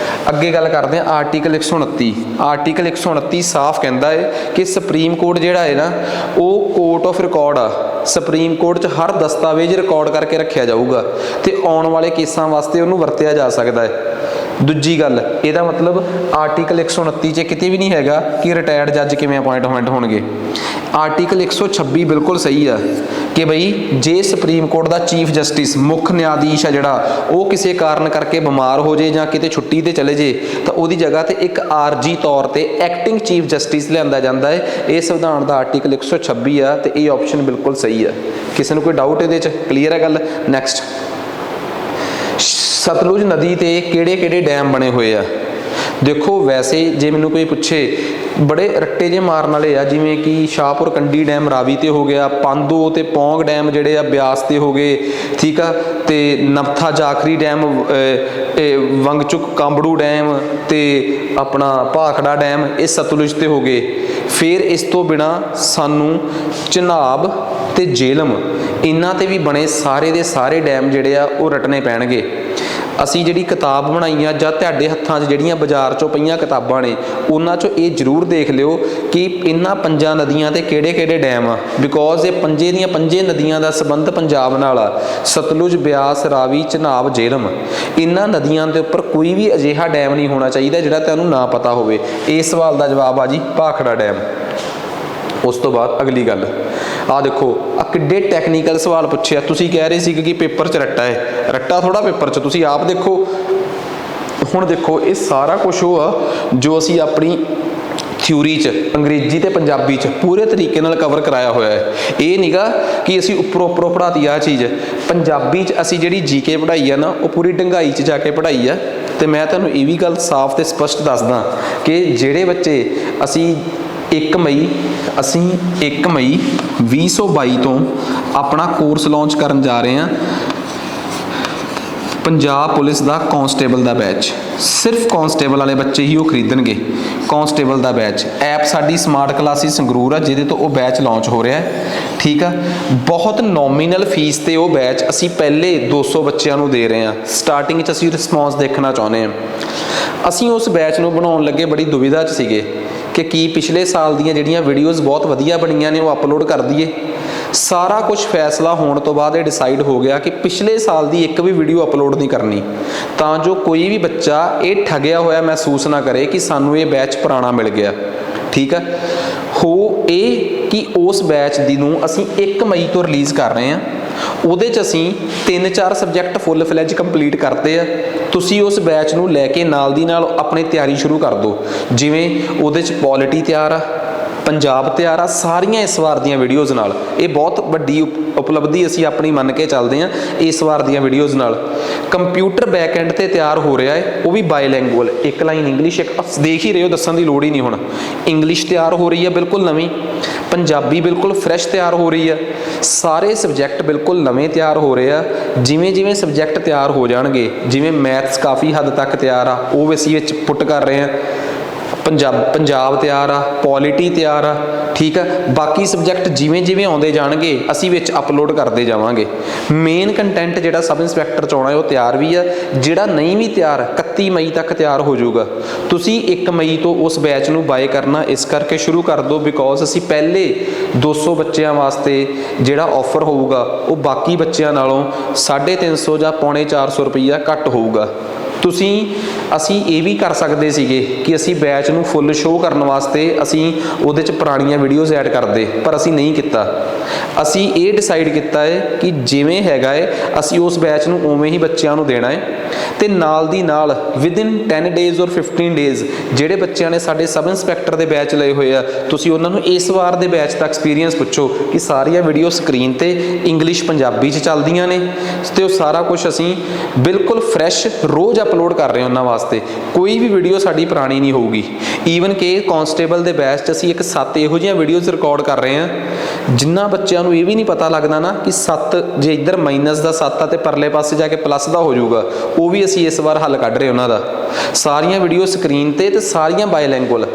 ਅੱਗੇ ਗੱਲ ਕਰਦੇ ਹਾਂ ਆਰਟੀਕਲ 129। ਆਰਟੀਕਲ 129 ਸਾਫ਼ ਕਹਿੰਦਾ ਹੈ ਕਿ ਸੁਪਰੀਮ ਕੋਰਟ ਜਿਹੜਾ ਹੈ ਨਾ ਉਹ ਕੋਰਟ ਆਫ ਰਿਕਾਰਡ ਆ। ਸੁਪਰੀਮ ਕੋਰਟ 'ਚ ਹਰ ਦਸਤਾਵੇਜ਼ ਰਿਕਾਰਡ ਕਰਕੇ ਰੱਖਿਆ ਜਾਊਗਾ ਤੇ ਆਉਣ ਵਾਲੇ ਕੇਸਾਂ ਵਾਸਤੇ ਉਹਨੂੰ ਵਰਤਿਆ ਜਾ ਸਕਦਾ ਹੈ। ਦੂਜੀ ਗੱਲ, ਇਹਦਾ ਮਤਲਬ ਆਰਟੀਕਲ 129 'ਚ ਕਿਤੇ ਵੀ ਨਹੀਂ ਹੈਗਾ ਕਿ ਰਿਟਾਇਰਡ ਜੱਜ ਕਿਵੇਂ ਅਪਾਇੰਟਮੈਂਟ ਹੋਣਗੇ। ਆਰਟੀਕਲ 126 ਬਿਲਕੁਲ ਸਹੀ ਆ ਕਿ ਬਈ ਜੇ ਸੁਪਰੀਮ ਕੋਰਟ ਦਾ ਚੀਫ ਜਸਟਿਸ ਮੁੱਖ ਨਿਆਧੀਸ਼ ਆ ਜਿਹੜਾ ਉਹ ਕਿਸੇ ਕਾਰਨ ਕਰਕੇ ਬਿਮਾਰ ਹੋ ਜੇ ਜਾਂ ਕਿਤੇ ਛੁੱਟੀ ਤੇ ਚਲੇ ਜੇ ਤਾਂ ਉਹਦੀ ਜਗ੍ਹਾ ਤੇ ਇੱਕ ਆਰਜੀ ਤੌਰ ਤੇ ਐਕਟਿੰਗ ਚੀਫ ਜਸਟਿਸ ਲਿਆਂਦਾ ਜਾਂਦਾ ਹੈ। ਇਹ ਸੰਵਿਧਾਨ ਦਾ ਆਰਟੀਕਲ 126 ਆ ਤੇ ਇਹ ਆਪਸ਼ਨ ਬਿਲਕੁਲ ਸਹੀ ਆ। ਕਿਸੇ ਨੂੰ ਕੋਈ ਡਾਊਟ ਇਹਦੇ 'ਚ? ਕਲੀਅਰ ਹੈ ਗੱਲ? ਨੈਕਸਟ, ਸਤਲੁਜ ਨਦੀ ਤੇ ਕਿਹੜੇ ਡੈਮ ਬਣੇ ਹੋਏ ਆ? ਦੇਖੋ ਵੈਸੇ ਜੇ ਮੈਨੂੰ ਕੋਈ ਪੁੱਛੇ ਬੜੇ ਰੱਟੇ ਜੇ ਮਾਰਨ ਵਾਲੇ ਆ, ਜਿਵੇਂ ਕਿ ਸ਼ਾਹਪੁਰ ਕੰਡੀ ਡੈਮ ਰਾਵੀ ਤੇ ਹੋ ਗਿਆ, ਪਾਂਦੋ ਤੇ ਪੌਂਗ ਡੈਮ ਜਿਹੜੇ ਆ ਬਿਆਸ ਤੇ ਹੋ ਗਏ, ਠੀਕ ਆ, ਤੇ ਨਮਥਾ ਜਾਖਰੀ ਡੈਮ, ਵੰਗਚੁਕ ਕਾਂਬੜੂ ਡੈਮ ਤੇ ਆਪਣਾ ਭਾਖੜਾ ਡੈਮ, ਇਹ ਸਤਲੁਜ ਤੇ ਹੋ ਗਏ। ਫਿਰ ਇਸ ਤੋਂ ਬਿਨਾ ਸਾਨੂੰ ਚਨਾਬ ਤੇ ਜੇਹਲਮ ਇਹਨਾਂ ਤੇ ਵੀ ਬਣੇ ਸਾਰੇ ਦੇ ਸਾਰੇ ਡੈਮ ਜਿਹੜੇ ਆ ਉਹ ਰਟਣੇ ਪੈਣਗੇ। ਅਸੀਂ ਜਿਹੜੀ ਕਿਤਾਬ ਬਣਾਈ ਆ ਜਾਂ ਤੁਹਾਡੇ ਹੱਥਾਂ 'ਚ ਜਿਹੜੀਆਂ ਬਾਜ਼ਾਰ 'ਚੋਂ ਪਈਆਂ ਕਿਤਾਬਾਂ ਨੇ ਉਹਨਾਂ 'ਚੋਂ ਇਹ ਜ਼ਰੂਰ ਦੇਖ ਲਿਓ ਕਿ ਇਹਨਾਂ 5 ਨਦੀਆਂ ਤੇ ਕਿਹੜੇ ਡੈਮ ਆ, ਬਿਕੋਜ਼ ਇਹ 5 ਨਦੀਆਂ ਦਾ ਸੰਬੰਧ ਪੰਜਾਬ ਨਾਲ ਆ। ਸਤਲੁਜ, ਬਿਆਸ, ਰਾਵੀ, ਚਨਾਬ, ਜੇਹਲਮ, ਇਹਨਾਂ ਨਦੀਆਂ ਦੇ ਉੱਪਰ ਕੋਈ ਵੀ ਅਜਿਹਾ ਡੈਮ ਨਹੀਂ ਹੋਣਾ ਚਾਹੀਦਾ ਜਿਹੜਾ ਤੁਹਾਨੂੰ ਨਾ ਪਤਾ ਹੋਵੇ। ਇਸ ਸਵਾਲ ਦਾ ਜਵਾਬ ਆ ਜੀ ਭਾਖੜਾ ਡੈਮ। ਉਸ ਤੋਂ ਬਾਅਦ ਅਗਲੀ ਗੱਲ ਆ ਦੇਖੋ, ਆ ਕਿੱਡੇ ਟੈਕਨੀਕਲ ਸਵਾਲ ਪੁੱਛਿਆ। ਤੁਸੀਂ ਕਹਿ ਰਹੇ ਸੀ ਕਿ ਪੇਪਰ 'ਚ ਰੱਟਾ ਹੈ, ਰੱਟਾ ਥੋੜਾ ਪੇਪਰ 'ਚ, ਤੁਸੀਂ ਆਪ ਦੇਖੋ। ਹੁਣ ਦੇਖੋ ਇਹ ਸਾਰਾ ਕੁਝ ਉਹ ਆ ਜੋ ਅਸੀਂ ਆਪਣੀ ਥਿਊਰੀ 'ਚ ਅੰਗਰੇਜ਼ੀ ਤੇ ਪੰਜਾਬੀ 'ਚ ਪੂਰੇ ਤਰੀਕੇ ਨਾਲ ਕਵਰ ਕਰਾਇਆ ਹੋਇਆ ਹੈ। ਇਹ ਨਹੀਂਗਾ ਕਿ ਅਸੀਂ ਉੱਪਰੋਂ ਪੜ੍ਹਾਤੀ ਆ ਚੀਜ਼। ਪੰਜਾਬੀ 'ਚ ਅਸੀਂ ਜਿਹੜੀ ਜੀਕੇ ਪੜ੍ਹਾਈ ਆ ਨਾ ਉਹ ਪੂਰੀ ਡੰਗਾਈ 'ਚ ਜਾ ਕੇ ਪੜ੍ਹਾਈ ਆ। ਤੇ ਮੈਂ ਤੁਹਾਨੂੰ ਇਹ ਵੀ ਗੱਲ ਸਾਫ਼ ਤੇ ਸਪਸ਼ਟ ਦੱਸਦਾ ਕਿ ਜਿਹੜੇ ਬੱਚੇ ਅਸੀਂ 1 ਮਈ 2022 ਤੋਂ ਆਪਣਾ ਕੋਰਸ ਲਾਂਚ ਕਰਨ ਜਾ ਰਹੇ ਹਾਂ, ਪੰਜਾਬ ਪੁਲਿਸ ਦਾ ਕਾਂਸਟੇਬਲ ਦਾ ਬੈਚ। ਸਿਰਫ ਕਾਂਸਟੇਬਲ ਵਾਲੇ ਬੱਚੇ ਹੀ ਉਹ ਖਰੀਦਣਗੇ ਕਾਂਸਟੇਬਲ ਦਾ ਬੈਚ। ਐਪ ਸਾਡੀ ਸਮਾਰਟ ਕਲਾਸਿਸ ਸੰਗਰੂਰ ਆ ਜਿਹਦੇ ਤੋਂ ਉਹ ਬੈਚ ਲਾਂਚ ਹੋ ਰਿਹਾ ਹੈ, ਠੀਕ ਆ। ਬਹੁਤ ਨੋਮੀਨਲ ਫੀਸ ਤੇ ਉਹ ਬੈਚ ਅਸੀਂ ਪਹਿਲੇ 200 ਬੱਚਿਆਂ ਨੂੰ ਦੇ ਰਹੇ ਹਾਂ। ਸਟਾਰਟਿੰਗ 'ਚ ਅਸੀਂ ਰਿਸਪੌਂਸ ਦੇਖਣਾ ਚਾਹੁੰਦੇ ਹਾਂ। ਅਸੀਂ ਉਸ ਬੈਚ ਨੂੰ ਬਣਾਉਣ ਲੱਗੇ ਬੜੀ ਦੁਵਿਧਾ 'ਚ ਸੀਗੇ ਕਿ ਕੀ ਪਿਛਲੇ ਸਾਲ ਦੀਆਂ ਜਿਹੜੀਆਂ ਵੀਡੀਓਜ਼ ਬਹੁਤ ਵਧੀਆ ਬਣੀਆਂ ਨੇ ਉਹ ਅਪਲੋਡ ਕਰ ਦਈਏ। ਸਾਰਾ ਕੁਝ ਫੈਸਲਾ ਹੋਣ ਤੋਂ ਬਾਅਦ ਇਹ ਡਿਸਾਈਡ ਹੋ ਗਿਆ ਕਿ ਪਿਛਲੇ ਸਾਲ ਦੀ ਇੱਕ ਵੀ ਵੀਡੀਓ ਅਪਲੋਡ ਨਹੀਂ ਕਰਨੀ, ਤਾਂ ਜੋ ਕੋਈ ਵੀ ਬੱਚਾ ਇਹ ਠੱਗਿਆ ਹੋਇਆ ਮਹਿਸੂਸ ਨਾ ਕਰੇ ਕਿ ਸਾਨੂੰ ਇਹ ਬੈਚ ਪੁਰਾਣਾ ਮਿਲ ਗਿਆ, ਠੀਕ ਹੈ। ਇਹ ਕਿ ਉਸ ਬੈਚ ਦੀ ਨੂੰ ਅਸੀਂ 1 ਮਈ ਤੋਂ ਰਿਲੀਜ਼ ਕਰ ਰਹੇ ਹਾਂ। ਉਹਦੇ 'ਚ ਅਸੀਂ 3-4 ਸਬਜੈਕਟ ਫੁੱਲ ਫਲੈਜ ਕੰਪਲੀਟ ਕਰਤੇ ਆ। ਤੁਸੀਂ ਉਸ ਬੈਚ ਨੂੰ ਲੈ ਕੇ ਨਾਲ ਦੀ ਨਾਲ ਆਪਣੀ ਤਿਆਰੀ ਸ਼ੁਰੂ ਕਰ ਦਿਓ। ਜਿਵੇਂ ਉਹਦੇ 'ਚ ਪੋਲਿਟੀ ਤਿਆਰ ਆ, ਪੰਜਾਬ ਤਿਆਰ ਆ, ਸਾਰੀਆਂ ਇਸ ਵਾਰ ਦੀਆਂ ਵੀਡੀਓਜ਼ ਨਾਲ। ਇਹ ਬਹੁਤ ਵੱਡੀ ਉਪਲਬਧੀ ਅਸੀਂ ਆਪਣੀ ਮੰਨ ਕੇ ਚੱਲਦੇ ਹਾਂ ਇਸ ਵਾਰ ਦੀਆਂ ਵੀਡੀਓਜ਼ ਨਾਲ। ਕੰਪਿਊਟਰ ਬੈਕਐਂਡ ਤੇ ਤਿਆਰ ਹੋ ਰਿਹਾ ਹੈ, ਉਹ ਵੀ ਬਾਇਲੈਂਗੁਅਲ, 1 ਲਾਈਨ ਇੰਗਲਿਸ਼, ਇੱਕ ਦੇਖ ਹੀ ਰਹੇ ਹੋ, ਦੱਸਣ ਦੀ ਲੋੜ ਹੀ ਨਹੀਂ। ਹੁਣ ਇੰਗਲਿਸ਼ ਤਿਆਰ ਹੋ ਰਹੀ ਹੈ ਬਿਲਕੁਲ ਨਵੀਂ, ਪੰਜਾਬੀ ਬਿਲਕੁਲ ਫਰੈਸ਼ ਤਿਆਰ ਹੋ ਰਹੀ ਹੈ, ਸਾਰੇ ਸਬਜੈਕਟ ਬਿਲਕੁਲ ਨਵੇਂ ਤਿਆਰ ਹੋ ਰਹੇ ਆ। ਜਿਵੇਂ ਸਬਜੈਕਟ ਤਿਆਰ ਹੋ ਜਾਣਗੇ, ਜਿਵੇਂ ਮੈਥਸ ਕਾਫੀ ਹੱਦ ਤੱਕ ਤਿਆਰ ਆ, ਉਹ ਅਸੀਂ ਵਿੱਚ ਪੁੱਟ ਕਰ ਰਹੇ ਹਾਂ। ਪੰਜਾਬ ਤਿਆਰ ਆ, ਪੋਲਿਟੀ ਤਿਆਰ ਆ, ਠੀਕ ਆ। ਬਾਕੀ ਸਬਜੈਕਟ ਜਿਵੇਂ ਆਉਂਦੇ ਜਾਣਗੇ ਅਸੀਂ ਵਿੱਚ ਅਪਲੋਡ ਕਰਦੇ ਜਾਵਾਂਗੇ। ਮੇਨ ਕੰਟੈਂਟ ਜਿਹੜਾ ਸਬ ਇੰਸਪੈਕਟਰ 'ਚ ਆਉਣਾ ਉਹ ਤਿਆਰ ਵੀ ਆ, ਜਿਹੜਾ ਨਹੀਂ ਵੀ ਤਿਆਰ 31 ਮਈ ਤੱਕ ਤਿਆਰ ਹੋ ਜਾਊਗਾ। ਤੁਸੀਂ 1 ਮਈ ਤੋਂ ਉਸ ਬੈਚ ਨੂੰ ਬਾਏ ਕਰਨਾ ਇਸ ਕਰਕੇ ਸ਼ੁਰੂ ਕਰ ਦਿਓ, ਬਿਕੋਜ਼ ਅਸੀਂ ਪਹਿਲੇ 200 ਬੱਚਿਆਂ ਵਾਸਤੇ ਜਿਹੜਾ ਆਫਰ ਹੋਊਗਾ ਉਹ ਬਾਕੀ ਬੱਚਿਆਂ ਨਾਲੋਂ 350 ਜਾਂ ਪੌਣੇ 400 ਰੁਪਈਆ ਘੱਟ ਹੋਊਗਾ। ਅਸੀਂ ਇਹ ਵੀ ਕਰ ਸਕਦੇ ਸੀਗੇ ਕਿ ਅਸੀਂ ਬੈਚ ਨੂੰ ਫੁੱਲ ਸ਼ੋਅ ਕਰਨ ਵਾਸਤੇ ਅਸੀਂ ਉਹਦੇ 'ਚ ਪੁਰਾਣੀਆਂ ਵੀਡੀਓਜ਼ ਐਡ ਕਰਦੇ, ਪਰ ਅਸੀਂ ਨਹੀਂ ਕੀਤਾ। ਅਸੀਂ ਇਹ ਡਿਸਾਈਡ ਕੀਤਾ ਹੈ ਕਿ ਜਿਵੇਂ ਹੈਗਾ ਹੈ ਅਸੀਂ ਉਸ ਬੈਚ ਨੂੰ ਉਵੇਂ ਹੀ ਬੱਚਿਆਂ ਨੂੰ ਦੇਣਾ ਹੈ ਤੇ ਨਾਲ ਦੀ ਨਾਲ ਵਿਦਿਨ 10 ਡੇਜ਼ ਔਰ 15 ਡੇਜ਼ ਜਿਹੜੇ ਬੱਚਿਆਂ ਨੇ ਸਾਡੇ ਸਬ ਇੰਸਪੈਕਟਰ ਦੇ ਬੈਚ ਲਏ ਹੋਏ ਆ ਤੁਸੀਂ ਉਹਨਾਂ ਨੂੰ ਇਸ ਵਾਰ ਦੇ ਬੈਚ ਦਾ ਐਕਸਪੀਰੀਅੰਸ ਪੁੱਛੋ ਕਿ ਸਾਰੀਆਂ ਵੀਡੀਓ ਸਕਰੀਨ ਤੇ ਇੰਗਲਿਸ਼ ਪੰਜਾਬੀ 'ਚ ਚੱਲਦੀਆਂ ਨੇ ਤੇ ਉਹ ਸਾਰਾ ਕੁਝ ਅਸੀਂ ਬਿਲਕੁਲ ਫਰੈਸ਼ ਰੋਜ਼ ਅਪਲੋਡ ਕਰ ਰਹੇ ਹਾਂ ਉਹਨਾਂ ਵਾਸਤੇ। ਕੋਈ ਵੀ ਵੀਡੀਓ ਸਾਡੀ ਪੁਰਾਣੀ ਨਹੀਂ ਹੋਊਗੀ। ਈਵਨ ਕਿ ਕਾਂਸਟੇਬਲ ਦੇ ਬੈਚ 'ਚ ਅਸੀਂ ਇੱਕ 7 ਇਹੋ ਜਿਹੀਆਂ ਵੀਡੀਓਜ਼ ਰਿਕਾਰਡ ਕਰ ਰਹੇ ਹਾਂ ਜਿਨ੍ਹਾਂ ਬੱਚਿਆਂ ਨੂੰ ਇਹ ਵੀ ਨਹੀਂ ਪਤਾ ਲੱਗਦਾ ਨਾ ਕਿ 7 ਜੇ ਇੱਧਰ ਮਾਈਨਸ ਦਾ 7 ਆ ਤੇ ਪਰਲੇ ਪਾਸੇ ਜਾ ਕੇ ਪਲੱਸ ਦਾ ਹੋ ਜਾਊਗਾ, ਉਹ ਵੀ ਅਸੀਂ ਇਸ ਵਾਰ ਹੱਲ ਕੱਢ ਰਹੇ ਉਹਨਾਂ ਦਾ। ਸਾਰੀਆਂ ਵੀਡੀਓ ਸਕਰੀਨ ਤੇ ਸਾਰੀਆਂ ਬਾਇਲੈਂਗੁਅਲ,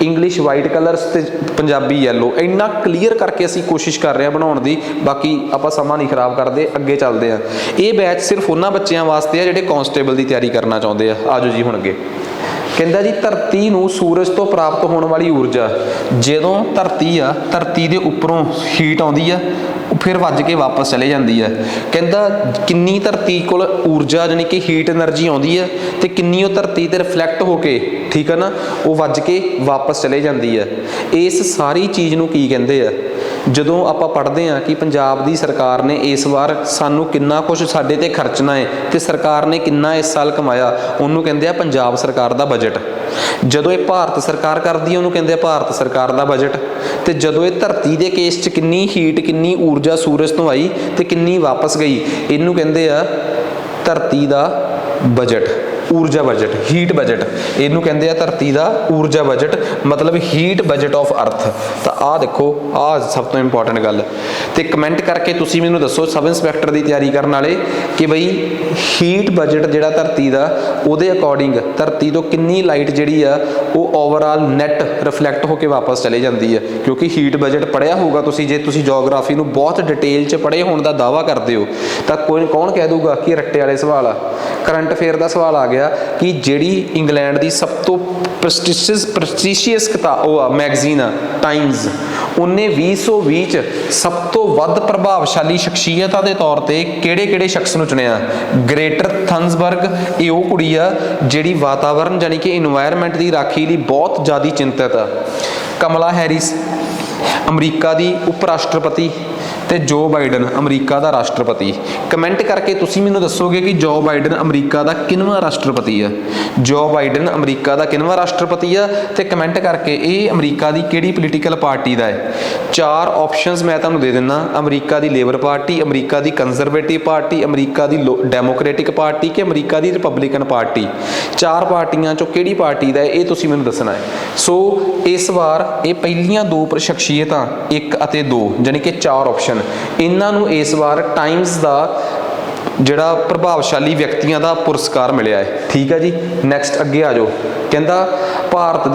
ਇੰਗਲਿਸ਼ ਵਾਈਟ ਕਲਰਸ ਤੇ ਪੰਜਾਬੀ ਯੈਲੋ, ਇੰਨਾ ਕਲੀਅਰ ਕਰਕੇ ਅਸੀਂ ਕੋਸ਼ਿਸ਼ ਕਰ ਰਹੇ ਹਾਂ ਬਣਾਉਣ ਦੀ। ਬਾਕੀ ਆਪਾਂ ਸਮਾਂ ਨਹੀਂ ਖਰਾਬ ਕਰਦੇ, ਅੱਗੇ ਚੱਲਦੇ ਹਾਂ। ਇਹ ਬੈਚ ਸਿਰਫ ਉਹਨਾਂ ਬੱਚਿਆਂ ਵਾਸਤੇ ਆ ਜਿਹੜੇ ਕਾਂਸਟੇਬਲ ਦੀ ਤਿਆਰੀ ਕਰਨਾ ਚਾਹੁੰਦੇ ਆ। ਆਜੋ ਜੀ ਹੁਣ ਅੱਗੇ। ਕਹਿੰਦਾ ਜੀ ਧਰਤੀ ਨੂੰ ਸੂਰਜ ਤੋਂ ਪ੍ਰਾਪਤ ਹੋਣ ਵਾਲੀ ਊਰਜਾ, ਜਦੋਂ ਧਰਤੀ ਦੇ ਉੱਪਰੋਂ ਹੀਟ ਆਉਂਦੀ ਆ ਫਿਰ ਵੱਜ ਕੇ ਵਾਪਸ ਚਲੇ ਜਾਂਦੀ ਹੈ। ਕਹਿੰਦਾ ਕਿੰਨੀ ਧਰਤੀ ਕੋਲ ਊਰਜਾ ਜਾਨੀ ਕਿ ਹੀਟ ਐਨਰਜੀ ਆਉਂਦੀ ਹੈ ਤੇ ਕਿੰਨੀ ਉਹ ਧਰਤੀ ਤੇ ਰਿਫਲੈਕਟ ਹੋ ਕੇ, ਠੀਕ ਹੈ ਨਾ, ਉਹ ਵੱਜ ਕੇ ਵਾਪਸ ਚਲੇ ਜਾਂਦੀ ਹੈ। ਇਸ ਸਾਰੀ ਚੀਜ਼ ਨੂੰ ਕੀ ਕਹਿੰਦੇ ਆ? ਜਦੋਂ ਆਪਾਂ ਪੜ੍ਹਦੇ ਹਾਂ ਕਿ ਪੰਜਾਬ ਦੀ ਸਰਕਾਰ ਨੇ ਇਸ ਵਾਰ ਸਾਨੂੰ ਕਿੰਨਾ ਕੁਝ ਸਾਡੇ ਤੇ ਖਰਚਣਾ ਹੈ ਤੇ ਸਰਕਾਰ ਨੇ ਕਿੰਨਾ ਇਸ ਸਾਲ ਕਮਾਇਆ, ਉਹਨੂੰ ਕਹਿੰਦੇ ਆ ਪੰਜਾਬ ਸਰਕਾਰ ਦਾ ਬਜਟ। ਜਦੋਂ ਇਹ ਭਾਰਤ ਸਰਕਾਰ ਕਰਦੀ ਹੈ ਉਹਨੂੰ ਕਹਿੰਦੇ ਆ ਭਾਰਤ ਸਰਕਾਰ ਦਾ ਬਜਟ। ਤੇ ਜਦੋਂ ਇਹ ਧਰਤੀ ਦੇ ਕੇਸ 'ਚ ਕਿੰਨੀ ਹੀਟ, ਕਿੰਨੀ ਊਰਜਾ ਸੂਰਜ ਤੋਂ ਆਈ ਤੇ ਕਿੰਨੀ ਵਾਪਸ ਗਈ, ਇਹਨੂੰ ਕਹਿੰਦੇ ਆ ਧਰਤੀ ਦਾ ਬਜਟ, ਊਰਜਾ ਬਜਟ, ਹੀਟ ਬਜਟ। ਇਹਨੂੰ ਕਹਿੰਦੇ ਆ ਧਰਤੀ ਦਾ ਊਰਜਾ ਬਜਟ, ਮਤਲਬ ਹੀਟ ਬਜਟ ਆਫ ਅਰਥ। ਤਾਂ ਆਹ ਦੇਖੋ, ਆਹ ਸਭ ਤੋਂ ਇੰਪੋਰਟੈਂਟ ਗੱਲ। ਤੇ ਕਮੈਂਟ ਕਰਕੇ ਤੁਸੀਂ ਮੈਨੂੰ ਦੱਸੋ ਸਬ ਇੰਸਪੈਕਟਰ ਦੀ ਤਿਆਰੀ ਕਰਨ ਵਾਲੇ ਕਿ ਬਈ ਹੀਟ ਬਜਟ ਜਿਹੜਾ ਧਰਤੀ ਦਾ, ਉਹਦੇ ਅਕੋਰਡਿੰਗ ਧਰਤੀ ਤੋਂ ਕਿੰਨੀ ਲਾਈਟ ਜਿਹੜੀ ਆ ਉਹ ਓਵਰਆਲ ਨੈਟ ਰਿਫਲੈਕਟ ਹੋ ਕੇ ਵਾਪਸ ਚਲੇ ਜਾਂਦੀ ਹੈ। ਕਿਉਂਕਿ ਹੀਟ ਬਜਟ ਪੜ੍ਹਿਆ ਹੋਊਗਾ ਤੁਸੀਂ, ਜੇ ਤੁਸੀਂ ਜੀਓਗ੍ਰਾਫੀ ਨੂੰ ਬਹੁਤ ਡਿਟੇਲ 'ਚ ਪੜ੍ਹੇ ਹੋਣ ਦਾ ਦਾਅਵਾ ਕਰਦੇ ਹੋ ਤਾਂ ਕੌਣ ਕਹਿ ਦੂਗਾ ਕਿ ਰੱਟੇ ਵਾਲੇ ਸਵਾਲ ਆ। ਕਰੰਟ ਅਫੇਅਰ ਦਾ ਸਵਾਲ ਆ ਗਿਆ ਕਿ ਜਿਹੜੀ ਇੰਗਲੈਂਡ ਦੀ ਸਭ ਤੋਂ ਪ੍ਰੈਸਟੀਸ਼ੀਅਸ ਕਿਤਾਬ ਉਹ ਆ ਮੈਗਜ਼ੀਨ ਆ ਟਾਈਮਜ਼, ਉਹਨੇ 2020 'ਚ ਸਭ ਤੋਂ ਵੱਧ ਪ੍ਰਭਾਵਸ਼ਾਲੀ ਸ਼ਖਸੀਅਤਾਂ ਦੇ ਤੌਰ ਤੇ ਕਿਹੜੇ ਸ਼ਖਸ ਨੂੰ ਚੁਣਿਆ? ਗ੍ਰੇਟਰ ਥਨਸਬਰਗ, ਇਹ ਉਹ ਕੁੜੀ ਆ ਜਿਹੜੀ ਵਾਤਾਵਰਨ ਜਾਨੀ ਕਿ ਇਨਵਾਇਰਨਮੈਂਟ ਦੀ ਰਾਖੀ ਲਈ ਬਹੁਤ ਜ਼ਿਆਦਾ ਚਿੰਤਤ ਆ। ਕਮਲਾ ਹੈਰਿਸ ਅਮਰੀਕਾ ਦੀ ਉਪ ਰਾਸ਼ਟਰਪਤੀ ਤੇ ਜੋ ਬਾਈਡਨ ਅਮਰੀਕਾ ਦਾ ਰਾਸ਼ਟਰਪਤੀ। ਕਮੈਂਟ ਕਰਕੇ ਤੁਸੀਂ ਮੈਨੂੰ ਦੱਸੋਗੇ ਕਿ ਜੋ ਬਾਈਡਨ ਅਮਰੀਕਾ ਦਾ ਕਿੰਨਵਾਂ ਰਾਸ਼ਟਰਪਤੀ ਆ? ਜੋ ਬਾਈਡਨ ਅਮਰੀਕਾ ਦਾ ਕਿੰਨਵਾਂ ਰਾਸ਼ਟਰਪਤੀ ਆ? ਤੇ ਕਮੈਂਟ ਕਰਕੇ ਇਹ ਅਮਰੀਕਾ ਦੀ ਕਿਹੜੀ ਪੋਲੀਟੀਕਲ ਪਾਰਟੀ ਦਾ ਹੈ? 4 ਆਪਸ਼ਨਸ ਮੈਂ ਤੁਹਾਨੂੰ ਦੇ ਦਿੰਦਾ। ਅਮਰੀਕਾ ਦੀ ਲੇਬਰ ਪਾਰਟੀ, ਅਮਰੀਕਾ ਦੀ ਕੰਜ਼ਰਵੇਟਿਵ ਪਾਰਟੀ, ਅਮਰੀਕਾ ਦੀ ਡੈਮੋਕ੍ਰੈਟਿਕ ਪਾਰਟੀ ਕਿ ਅਮਰੀਕਾ ਦੀ ਰਿਪਬਲਿਕਨ ਪਾਰਟੀ। 4 ਪਾਰਟੀਆਂ ਚੋਂ ਕਿਹੜੀ ਪਾਰਟੀ ਦਾ ਹੈ ਇਹ ਤੁਸੀਂ ਮੈਨੂੰ ਦੱਸਣਾ ਹੈ। ਸੋ ਇਸ ਵਾਰ ਇਹ ਪਹਿਲੀਆਂ 2 ਸ਼ਖਸੀਅਤਾਂ 1 ਅਤੇ 2 ਜਾਨੀ ਕਿ 4 ਆਪਸ਼ਨ, ਇਹਨਾਂ ਨੂੰ ਇਸ ਵਾਰ ਟਾਈਮਜ਼ ਦਾ ਜਿਹੜਾ ਪ੍ਰਭਾਵਸ਼ਾਲੀ ਵਿਅਕਤੀਆਂ ਦਾ ਪੁਰਸਕਾਰ ਮਿਲਿਆ ਹੈ। ਠੀਕ ਹੈ ਜੀ, ਨੈਕਸਟ ਅੱਗੇ ਆ ਜਾਓ। ਕਹਿੰਦਾ ਭਾਰਤ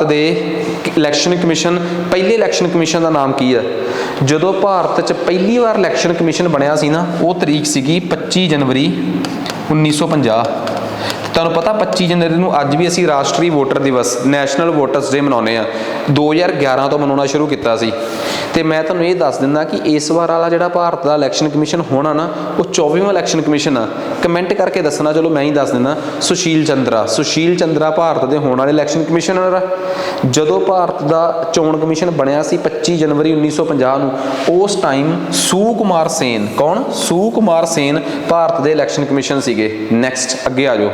ਦੇ ਇਲੈਕਸ਼ਨ ਕਮਿਸ਼ਨ, ਪਹਿਲੇ ਇਲੈਕਸ਼ਨ ਕਮਿਸ਼ਨ ਦਾ ਨਾਮ ਕੀ ਹੈ? ਜਦੋਂ ਭਾਰਤ 'ਚ ਪਹਿਲੀ ਵਾਰ ਇਲੈਕਸ਼ਨ ਕਮਿਸ਼ਨ ਬਣਿਆ ਸੀ ਨਾ, ਉਹ ਤਰੀਕ ਸੀਗੀ 25 ਜਨਵਰੀ 1950। ਤੁਹਾਨੂੰ ਪਤਾ 25 ਜਨਵਰੀ ਨੂੰ ਅੱਜ ਵੀ ਅਸੀਂ ਰਾਸ਼ਟਰੀ ਵੋਟਰ ਦਿਵਸ, ਨੈਸ਼ਨਲ ਵੋਟਰਸ ਡੇ ਮਨਾਉਂਦੇ ਆ। 2011 ਤੋਂ ਮਨਾਉਣਾ ਸ਼ੁਰੂ ਕੀਤਾ ਸੀ। ਤੇ ਮੈਂ ਤੁਹਾਨੂੰ ਇਹ ਦੱਸ ਦਿੰਦਾ ਕਿ ਇਸ ਵਾਰ ਵਾਲਾ ਜਿਹੜਾ ਭਾਰਤ ਦਾ ਇਲੈਕਸ਼ਨ ਕਮਿਸ਼ਨ ਹੋਣਾ ਨਾ, ਉਹ 24ਵਾਂ ਇਲੈਕਸ਼ਨ ਕਮਿਸ਼ਨ ਆ। ਕਮੈਂਟ ਕਰਕੇ ਦੱਸਣਾ, ਚਲੋ ਮੈਂ ਹੀ ਦੱਸ ਦਿੰਦਾ। ਸੁਸ਼ੀਲ ਚੰਦਰਾ ਭਾਰਤ ਦੇ ਹੋਣ ਵਾਲੇ ਇਲੈਕਸ਼ਨ ਕਮਿਸ਼ਨਰ ਆ। ਜਦੋਂ ਭਾਰਤ ਦਾ ਚੋਣ ਕਮਿਸ਼ਨ ਬਣਿਆ ਸੀ 25 ਜਨਵਰੀ 1950 ਨੂੰ, ਉਸ ਟਾਈਮ ਸੁਕੁਮਾਰ ਸੇਨ, ਕੌਣ? ਸੁਕੁਮਾਰ ਸੇਨ ਭਾਰਤ ਦੇ ਇਲੈਕਸ਼ਨ ਕਮਿਸ਼ਨ ਸੀਗੇ। ਨੈਕਸਟ ਅੱਗੇ ਆ ਜਾਓ।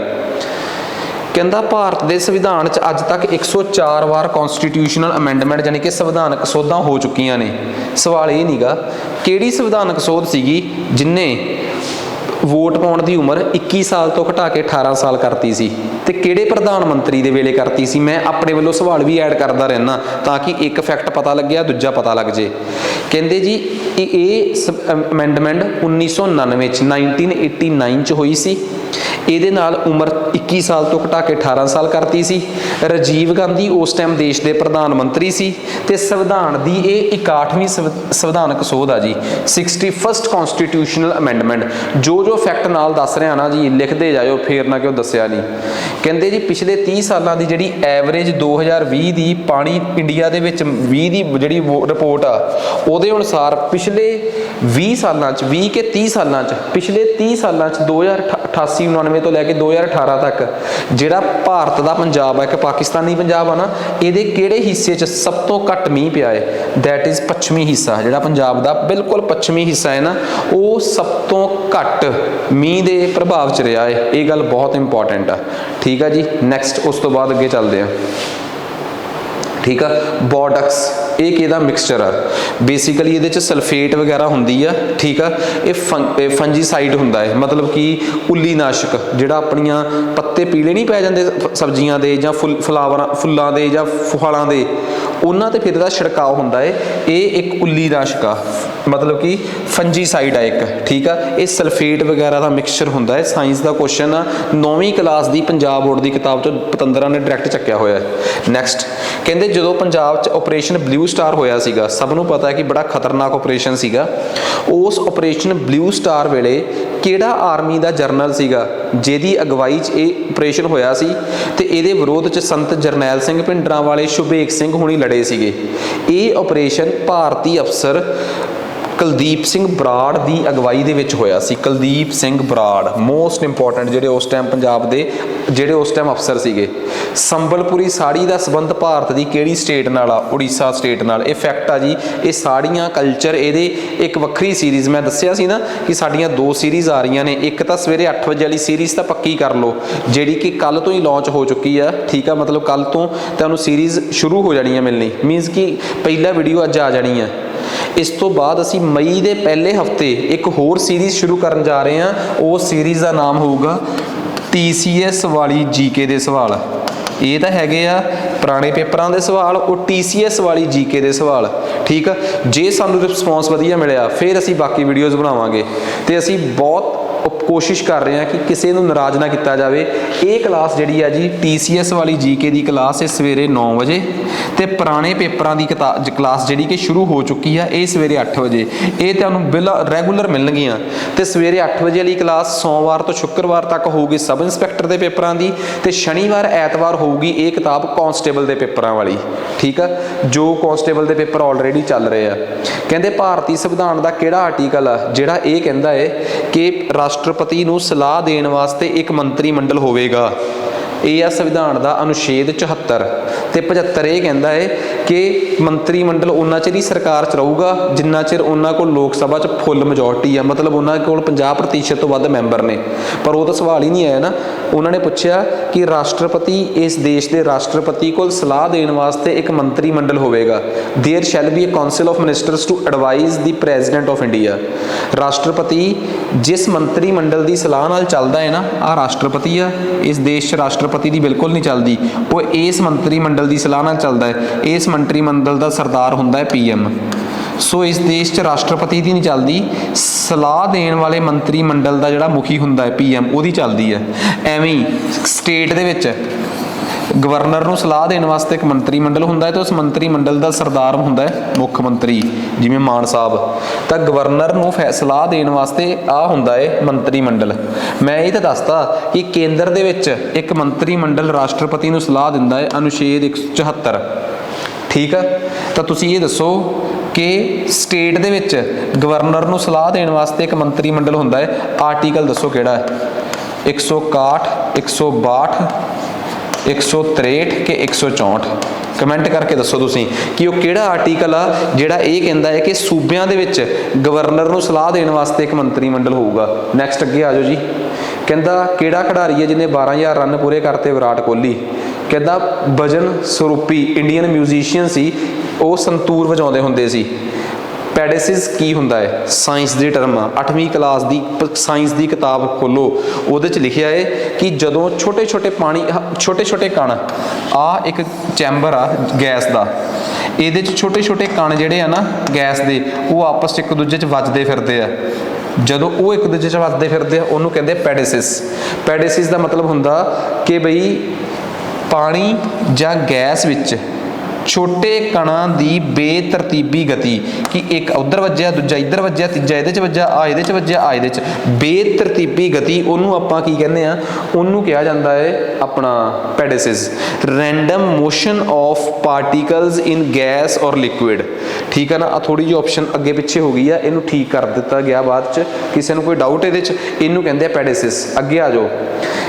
ਕਹਿੰਦਾ ਭਾਰਤ ਦੇ ਸੰਵਿਧਾਨ 'ਚ ਅੱਜ ਤੱਕ 104 ਵਾਰ ਕਨਸਟੀਟਿਊਸ਼ਨਲ ਅਮੈਂਡਮੈਂਟ ਯਾਨੀ ਕਿ ਸੰਵਿਧਾਨਕ ਸੋਧਾਂ ਹੋ ਚੁੱਕੀਆਂ ਨੇ। ਸਵਾਲ ਇਹ ਨਹੀਂਗਾ ਕਿਹੜੀ ਸੰਵਿਧਾਨਕ ਸੋਧ ਸੀਗੀ ਜਿਨਨੇ ਵੋਟ ਪਾਉਣ ਦੀ ਉਮਰ 21 ਸਾਲ ਤੋਂ ਘਟਾ ਕੇ 18 ਸਾਲ ਕਰਤੀ ਸੀ, ਤੇ ਕਿਹੜੇ ਪ੍ਰਧਾਨ ਮੰਤਰੀ ਦੇ ਵੇਲੇ ਕਰਤੀ ਸੀ। ਮੈਂ ਆਪਣੇ ਵੱਲੋਂ ਸਵਾਲ ਵੀ ਐਡ ਕਰਦਾ ਰਹਿਣਾ ਤਾਂ ਕਿ ਇੱਕ ਫੈਕਟ ਪਤਾ ਲੱਗਿਆ, ਦੂਜਾ ਪਤਾ ਲੱਗ ਜੇ। ਕਹਿੰਦੇ ਜੀ ਇਹ ਅਮੈਂਡਮੈਂਟ 1999 'ਚ 1989 'ਚ ਹੋਈ ਸੀ। ਇਹਦੇ ਨਾਲ ਉਮਰ 21 ਸਾਲ ਤੋਂ ਘਟਾ ਕੇ 18 ਸਾਲ ਕਰਤੀ ਸੀ। ਰਾਜੀਵ ਗਾਂਧੀ ਉਸ ਟਾਈਮ ਦੇਸ਼ ਦੇ ਪ੍ਰਧਾਨ ਮੰਤਰੀ ਸੀ ਤੇ ਸੰਵਿਧਾਨ ਦੀ ਇਹ 61ਵੀਂ ਸੰਵਿਧਾਨਕ ਸੋਧ ਆ ਜੀ, 61st ਕਨਸਟੀਟਿਊਸ਼ਨਲ ਅਮੈਂਡਮੈਂਟ। ਜੋ ਫੈਕਟ ਨਾਲ ਦੱਸ ਰਿਹਾ ਨਾ ਜੀ, ਲਿਖਦੇ ਜਾਇਓ, ਫੇਰ ਨਾ ਕਿਉਂ ਦੱਸਿਆ ਨਹੀਂ। ਕਹਿੰਦੇ ਜੀ ਪਿਛਲੇ 30 ਸਾਲਾਂ ਦੀ ਜਿਹੜੀ ਐਵਰੇਜ 2020 ਦੀ ਪਾਣੀ ਇੰਡੀਆ ਦੇ ਵਿੱਚ 20 ਦੀ ਜਿਹੜੀ ਰਿਪੋਰਟ ਆ, ਉਹਦੇ ਅਨੁਸਾਰ ਪਿਛਲੇ 20 ਸਾਲਾਂ 'ਚ, 20 ਕੇ 30 ਸਾਲਾਂ 'ਚ, ਪਿਛਲੇ 30 ਸਾਲਾਂ 'ਚ 2088, 99, 1997 ਤੋਂ ਲੈ ਕੇ 2018 ਤੱਕ ਜਿਹੜਾ ਭਾਰਤ ਦਾ ਪੰਜਾਬ ਹੈ, ਇੱਕ ਪਾਕਿਸਤਾਨੀ ਪੰਜਾਬ ਆ ਨਾ, ਇਹਦੇ ਕਿਹੜੇ ਹਿੱਸੇ 'ਚ ਸਭ ਤੋਂ ਘੱਟ ਮੀਂਹ ਪਿਆ ਹੈ? ਦੈਟ ਇਜ਼ ਪੱਛਮੀ ਹਿੱਸਾ, ਜਿਹੜਾ ਪੰਜਾਬ ਦਾ ਬਿਲਕੁਲ ਪੱਛਮੀ ਹਿੱਸਾ ਹੈ ਨਾ, ਉਹ ਸਭ ਤੋਂ ਘੱਟ ਮੀਂਹ ਦੇ ਪ੍ਰਭਾਵ 'ਚ ਰਿਹਾ ਹੈ। ਇਹ ਗੱਲ ਬਹੁਤ ਇੰਪੋਰਟੈਂਟ ਆ, ਠੀਕ ਆ ਜੀ। ਨੈਕਸਟ ਉਸ ਤੋਂ ਬਾਅਦ ਅੱਗੇ ਚੱਲਦੇ ਆ, ਠੀਕ ਆ। ਬੋਰਡਕਸ ਇਹ ਕਿਹਦਾ ਮਿਕਸਚਰ ਆ? ਬੇਸਿਕਲੀ ਇਹਦੇ 'ਚ ਸਲਫੇਟ ਵਗੈਰਾ ਹੁੰਦੀ ਆ, ਠੀਕ ਆ। ਇਹ ਫੰਜੀਸਾਈਡ ਹੁੰਦਾ ਹੈ, ਮਤਲਬ ਕਿ ਉੱਲੀ ਨਾਸ਼ਕ, ਜਿਹੜਾ ਆਪਣੀਆਂ ਪੱਤੇ ਪੀਲੇ ਨਹੀਂ ਪੈ ਜਾਂਦੇ ਸਬਜ਼ੀਆਂ ਦੇ ਜਾਂ ਫੁੱਲਾਂ ਦੇ ਜਾਂ ਫਲਾਂ ਦੇ, ਉਹਨਾਂ ਤੇ ਫਿਰ ਇਹਦਾ ਛਿੜਕਾਅ ਹੁੰਦਾ ਹੈ। ਇਹ ਇੱਕ ਉੱਲੀ ਨਾਸ਼ਕ ਆ, ਮਤਲਬ ਕਿ ਫੰਜੀਸਾਈਡ ਆ ਇੱਕ, ਠੀਕ ਆ। ਇਹ ਸਲਫੇਟ ਵਗੈਰਾ ਦਾ ਮਿਕਸਚਰ ਹੁੰਦਾ ਹੈ। ਸਾਇੰਸ ਦਾ ਕੁਐਸਚਨ ਆ, 9ਵੀਂ ਕਲਾਸ ਦੀ ਪੰਜਾਬ ਬੋਰਡ ਦੀ ਕਿਤਾਬ 'ਚੋਂ ਪਤੰਦਰਾਂ ਨੇ ਡਾਇਰੈਕਟ ਚੱਕਿਆ ਹੋਇਆ ਹੈ। ਨੈਕਸਟ ਕਹਿੰਦੇ ਜਦੋਂ ਪੰਜਾਬ 'ਚ ਆਪਰੇਸ਼ਨ ਬਲੂ ਸਟਾਰ ਹੋਇਆ ਸੀਗਾ, ਸਭ ਨੂੰ ਪਤਾ ਹੈ ਕਿ ਬੜਾ ਖਤਰਨਾਕ ਆਪਰੇਸ਼ਨ ਸੀਗਾ। ਉਸ ਆਪਰੇਸ਼ਨ ਬਲੂ ਸਟਾਰ ਵੇਲੇ ਕਿਹੜਾ ਆਰਮੀ ਦਾ ਜਰਨਲ ਸੀਗਾ ਜਿਹਦੀ ਅਗਵਾਈ 'ਚ ਇਹ ਆਪਰੇਸ਼ਨ ਹੋਇਆ ਸੀ ਤੇ ਇਹਦੇ ਵਿਰੋਧ 'ਚ ਸੰਤ ਜਰਨੈਲ ਸਿੰਘ ਭਿੰਡਰਾਂਵਾਲੇ, ਸ਼ੁਭੇਗ ਸਿੰਘ ਹੁਣੀ ਲੜੇ ਸੀਗੇ? ਇਹ ਆਪਰੇਸ਼ਨ ਭਾਰਤੀ ਅਫਸਰ ਕੁਲਦੀਪ ਸਿੰਘ ਬਰਾੜ ਦੀ ਅਗਵਾਈ ਦੇ ਵਿੱਚ ਹੋਇਆ ਸੀ। ਕੁਲਦੀਪ ਸਿੰਘ ਬਰਾੜ ਮੋਸਟ ਇੰਪੋਰਟੈਂਟ ਜਿਹੜੇ ਉਸ ਟਾਈਮ ਪੰਜਾਬ ਦੇ ਜਿਹੜੇ ਉਸ ਟਾਈਮ ਅਫਸਰ ਸੀਗੇ। ਸੰਬਲਪੁਰੀ ਸਾੜੀ ਦਾ ਸੰਬੰਧ ਭਾਰਤ ਦੀ ਕਿਹੜੀ ਸਟੇਟ ਨਾਲ ਆ? ਉੜੀਸਾ ਸਟੇਟ ਨਾਲ। ਇਹ ਫੈਕਟ ਆ ਜੀ। ਇਹ ਸਾੜੀਆਂ ਕਲਚਰ, ਇਹਦੇ ਇੱਕ ਵੱਖਰੀ ਸੀਰੀਜ਼ ਮੈਂ ਦੱਸਿਆ ਸੀ ਨਾ ਕਿ ਸਾਡੀਆਂ 2 ਸੀਰੀਜ਼ ਆ ਰਹੀਆਂ ਨੇ। ਇੱਕ ਤਾਂ ਸਵੇਰੇ 8 ਵਜੇ ਵਾਲੀ ਸੀਰੀਜ਼ ਤਾਂ ਪੱਕੀ ਕਰ ਲਓ, ਜਿਹੜੀ ਕਿ ਕੱਲ ਤੋਂ ਹੀ ਲਾਂਚ ਹੋ ਚੁੱਕੀ ਆ, ਠੀਕ ਆ। ਮਤਲਬ ਕੱਲ ਤੋਂ ਤੁਹਾਨੂੰ ਸੀਰੀਜ਼ ਸ਼ੁਰੂ ਹੋ ਜਾਣੀ ਆ ਮਿਲਣੀ, ਮੀਨਸ ਕਿ ਪਹਿਲਾ ਵੀਡੀਓ ਅੱਜ ਆ ਜਾਣੀ ਆ। ਇਸ ਤੋਂ ਬਾਅਦ ਅਸੀਂ ਮਈ ਦੇ ਪਹਿਲੇ ਹਫਤੇ ਇੱਕ ਹੋਰ ਸੀਰੀਜ਼ ਸ਼ੁਰੂ ਕਰਨ ਜਾ ਰਹੇ ਹਾਂ। ਉਸ ਸੀਰੀਜ਼ ਦਾ ਨਾਮ ਹੋਊਗਾ TCS ਵਾਲੀ GK ਦੇ ਸਵਾਲ। ਇਹ ਤਾਂ ਹੈਗੇ ਆ ਪੁਰਾਣੇ ਪੇਪਰਾਂ ਦੇ ਸਵਾਲ, ਉਹ TCS ਵਾਲੀ GK ਦੇ ਸਵਾਲ, ਠੀਕ ਆ। ਜੇ ਸਾਨੂੰ ਰਿਸਪੌਂਸ ਵਧੀਆ ਮਿਲਿਆ ਫਿਰ ਅਸੀਂ ਬਾਕੀ ਵੀਡੀਓਜ਼ ਬਣਾਵਾਂਗੇ ਤੇ ਅਸੀਂ ਬਹੁਤ ਕੋਸ਼ਿਸ਼ ਕਰ ਰਹੇ ਹਾਂ ਕਿ ਕਿਸੇ ਨੂੰ ਨਾਰਾਜ਼ ਨਾ ਕੀਤਾ ਜਾਵੇ। ਇਹ ਕਲਾਸ ਜਿਹੜੀ ਆ ਜੀ TCS ਵਾਲੀ GK ਦੀ ਕਲਾਸ ਇਹ ਸਵੇਰੇ 9 ਵਜੇ ਤੇ ਪੁਰਾਣੇ ਪੇਪਰਾਂ ਦੀ ਕਲਾਸ ਜਿਹੜੀ ਕਿ ਸ਼ੁਰੂ ਹੋ ਚੁੱਕੀ ਆ ਇਹ ਸਵੇਰੇ 8 ਵਜੇ। ਇਹ ਤੁਹਾਨੂੰ ਰੈਗੂਲਰ ਮਿਲਣਗੀਆਂ ਤੇ ਸਵੇਰੇ 8 ਵਜੇ ਵਾਲੀ ਕਲਾਸ ਸੋਮਵਾਰ ਤੋਂ ਸ਼ੁੱਕਰਵਾਰ ਤੱਕ ਹੋਊਗੀ ਸਬ ਇੰਸਪੈਕਟਰ ਦੇ ਪੇਪਰਾਂ ਦੀ ਤੇ ਸ਼ਨੀਵਾਰ ਐਤਵਾਰ ਹੋਊਗੀ ਇਹ ਕਿਤਾਬ ਕਾਂਸਟੇਬਲ ਦੇ ਪੇਪਰਾਂ ਵਾਲੀ, ਠੀਕ ਆ, ਜੋ ਕਾਂਸਟੇਬਲ ਦੇ ਪੇਪਰ ਆਲਰੇਡੀ ਚੱਲ ਰਹੇ ਆ। ਕਹਿੰਦੇ ਭਾਰਤੀ ਸੰਵਿਧਾਨ ਦਾ ਕਿਹੜਾ ਆਰਟੀਕਲ ਆ ਜਿਹੜਾ ਇਹ ਕਹਿੰਦਾ ਹੈ ਕਿ ਰਾਸ਼ਟਰਪਤੀ ਨੂੰ ਸਲਾਹ ਦੇਣ ਵਾਸਤੇ ਇੱਕ ਮੰਤਰੀ ਮੰਡਲ ਹੋਵੇਗਾ? ਇਹ ਆ ਸੰਵਿਧਾਨ ਦਾ ਅਨੁਛੇਦ 74 ਤੇ 75। ਇਹ ਕਹਿੰਦਾ ਹੈ ਕਿ ਮੰਤਰੀ ਮੰਡਲ ਉਹਨਾਂ ਚਿਰ ਹੀ ਸਰਕਾਰ 'ਚ ਰਹੂਗਾ ਜਿੰਨਾ ਚਿਰ ਉਹਨਾਂ ਕੋਲ ਲੋਕ ਸਭਾ 'ਚ ਫੁੱਲ ਮੈਜੋਰਟੀ ਆ, ਮਤਲਬ ਉਹਨਾਂ ਕੋਲ 50% ਤੋਂ ਵੱਧ ਮੈਂਬਰ ਨੇ। ਪਰ ਉਹ ਤਾਂ ਸਵਾਲ ਹੀ ਨਹੀਂ ਆਇਆ ਨਾ। ਉਹਨਾਂ ਨੇ ਪੁੱਛਿਆ ਕਿ ਰਾਸ਼ਟਰਪਤੀ, ਇਸ ਦੇਸ਼ ਦੇ ਰਾਸ਼ਟਰਪਤੀ ਕੋਲ ਸਲਾਹ ਦੇਣ ਵਾਸਤੇ ਇੱਕ ਮੰਤਰੀ ਮੰਡਲ ਹੋਵੇਗਾ। There shall be a council of ministers to advise the president of India. ਰਾਸ਼ਟਰਪਤੀ ਜਿਸ ਮੰਤਰੀ ਮੰਡਲ ਦੀ ਸਲਾਹ ਨਾਲ ਚੱਲਦਾ ਹੈ ਨਾ, ਆਹ ਰਾਸ਼ਟਰਪਤੀ ਆ, ਇਸ ਦੇਸ਼ 'ਚ ਰਾਸ਼ਟਰਪਤੀ ਦੀ ਬਿਲਕੁਲ ਨਹੀਂ ਚੱਲਦੀ, ਉਹ ਇਸ ਮੰਤਰੀ ਮੰਡਲ ਦੀ ਸਲਾਹ ਨਾਲ ਚੱਲਦਾ ਹੈ। ਇਸ ਮੰਤਰੀ ਮੰਡਲ ਦਾ ਸਰਦਾਰ ਹੁੰਦਾ ਹੈ PM। ਸੋ ਇਸ ਦੇਸ਼ 'ਚ ਰਾਸ਼ਟਰਪਤੀ ਦੀ ਨਹੀਂ ਚੱਲਦੀ, ਸਲਾਹ ਦੇਣ ਵਾਲੇ ਮੰਤਰੀ ਮੰਡਲ ਦਾ ਜਿਹੜਾ ਮੁਖੀ ਹੁੰਦਾ ਹੈ PM, ਉਹਦੀ ਚੱਲਦੀ ਹੈ। ਐਵੇਂ ਹੀ ਸਟੇਟ ਦੇ ਵਿੱਚ ਗਵਰਨਰ ਨੂੰ ਸਲਾਹ ਦੇਣ ਵਾਸਤੇ ਇੱਕ ਮੰਤਰੀ ਮੰਡਲ ਹੁੰਦਾ ਹੈ ਤੇ ਉਸ ਮੰਤਰੀ ਮੰਡਲ ਦਾ ਸਰਦਾਰ ਹੁੰਦਾ ਹੈ ਮੁੱਖ ਮੰਤਰੀ, ਜਿਵੇਂ ਮਾਨ ਸਾਹਿਬ। ਤਾਂ ਗਵਰਨਰ ਨੂੰ ਸਲਾਹ ਦੇਣ ਵਾਸਤੇ ਆ ਹੁੰਦਾ ਹੈ ਮੰਤਰੀ ਮੰਡਲ। ਮੈਂ ਇਹ ਤਾਂ ਦੱਸਤਾ ਕਿ ਕੇਂਦਰ ਦੇ ਵਿੱਚ ਇੱਕ ਮੰਤਰੀ ਮੰਡਲ ਰਾਸ਼ਟਰਪਤੀ ਨੂੰ ਸਲਾਹ ਦਿੰਦਾ ਹੈ, ਅਨੁਛੇਦ 174, ਠੀਕ ਆ। ਤਾਂ ਤੁਸੀਂ ਇਹ ਦੱਸੋ ਕਿ ਸਟੇਟ ਦੇ ਵਿੱਚ ਗਵਰਨਰ ਨੂੰ ਸਲਾਹ ਦੇਣ ਵਾਸਤੇ ਇੱਕ ਮੰਤਰੀ ਮੰਡਲ ਹੁੰਦਾ ਹੈ, ਆਰਟੀਕਲ ਦੱਸੋ ਕਿਹੜਾ ਹੈ? 161, 162, 163 ਕਿ 164? ਕਮੈਂਟ ਕਰਕੇ ਦੱਸੋ ਤੁਸੀਂ ਕਿ ਉਹ ਕਿਹੜਾ ਆਰਟੀਕਲ ਆ ਜਿਹੜਾ ਇਹ ਕਹਿੰਦਾ ਹੈ ਕਿ ਸੂਬਿਆਂ ਦੇ ਵਿੱਚ ਗਵਰਨਰ ਨੂੰ ਸਲਾਹ ਦੇਣ ਵਾਸਤੇ ਇੱਕ ਮੰਤਰੀ ਮੰਡਲ ਹੋਊਗਾ। ਨੈਕਸਟ ਅੱਗੇ ਆ ਜਾਓ ਜੀ। ਕਹਿੰਦਾ ਕਿਹੜਾ ਖਿਡਾਰੀ ਹੈ ਜਿਹਨੇ 12,000 ਰਨ ਪੂਰੇ ਕਰਤੇ? ਵਿਰਾਟ ਕੋਹਲੀ। ਕਹਿੰਦਾ ਭਜਨ ਸਰੂਪੀ ਇੰਡੀਅਨ ਮਿਊਜ਼ੀਸ਼ੀਅਨ ਸੀ, ਉਹ ਸੰਤੂਰ ਵਜਾਉਂਦੇ ਹੁੰਦੇ ਸੀ। ਪੈਡੇਸਿਸ ਕੀ ਹੁੰਦਾ ਹੈ? ਸਾਇੰਸ ਦੀ ਟਰਮ ਆ। 8ਵੀਂ ਕਲਾਸ ਦੀ ਸਾਇੰਸ ਦੀ ਕਿਤਾਬ ਖੋਲੋ, ਉਹਦੇ 'ਚ ਲਿਖਿਆ ਹੈ ਕਿ ਜਦੋਂ ਛੋਟੇ ਛੋਟੇ ਕਣ, ਆ ਇੱਕ ਚੈਂਬਰ ਆ ਗੈਸ ਦਾ, ਇਹਦੇ 'ਚ ਛੋਟੇ ਕਣ ਜਿਹੜੇ ਆ ਨਾ ਗੈਸ ਦੇ, ਉਹ ਆਪਸ 'ਚ ਇੱਕ ਦੂਜੇ 'ਚ ਵੱਜਦੇ ਫਿਰਦੇ ਆ। ਜਦੋਂ ਉਹ ਇੱਕ ਦੂਜੇ 'ਚ ਵੱਜਦੇ ਫਿਰਦੇ ਆ ਉਹਨੂੰ ਕਹਿੰਦੇ ਪੈਡੇਸਿਸ। ਪੈਡੇਸਿਸ ਦਾ ਮਤਲਬ ਹੁੰਦਾ ਕਿ ਬਈ ਪਾਣੀ ਜਾਂ ਗੈਸ ਵਿੱਚ ਛੋਟੇ ਕਣਾਂ ਦੀ ਬੇਤਰਤੀਬੀ ਗਤੀ, ਕਿ ਇੱਕ ਉਧਰ ਵੱਜਿਆ, ਦੂਜਾ ਇੱਧਰ ਵੱਜਿਆ, ਤੀਜਾ ਇਹਦੇ 'ਚ ਵੱਜਿਆ, ਆ ਇਹਦੇ 'ਚ ਵੱਜਿਆ, ਆ ਇਹਦੇ 'ਚ, ਬੇਤਰਤੀਬੀ ਗਤੀ, ਉਹਨੂੰ ਆਪਾਂ ਕੀ ਕਹਿੰਦੇ ਆ, ਉਹਨੂੰ ਕਿਹਾ ਜਾਂਦਾ ਹੈ ਆਪਣਾ ਪੈਡੇਸਿਸ। Random motion of particles in gas ਔਰ ਲਿਕੁਇਡ, ਠੀਕ ਹੈ ਨਾ। ਆ ਥੋੜੀ ਜਿਹੀ ਆਪਸ਼ਨ ਅੱਗੇ ਪਿੱਛੇ ਹੋ ਗਈ ਆ, ਇਹਨੂੰ ਠੀਕ ਕਰ ਦਿੱਤਾ ਗਿਆ ਬਾਅਦ 'ਚ, ਕਿਸੇ ਨੂੰ ਕੋਈ ਡਾਊਟ ਇਹਦੇ 'ਚ, ਇਹਨੂੰ ਕਹਿੰਦੇ ਆ ਪੈਡੇਸਿਸ। ਅੱਗੇ ਆ ਜਾਓ,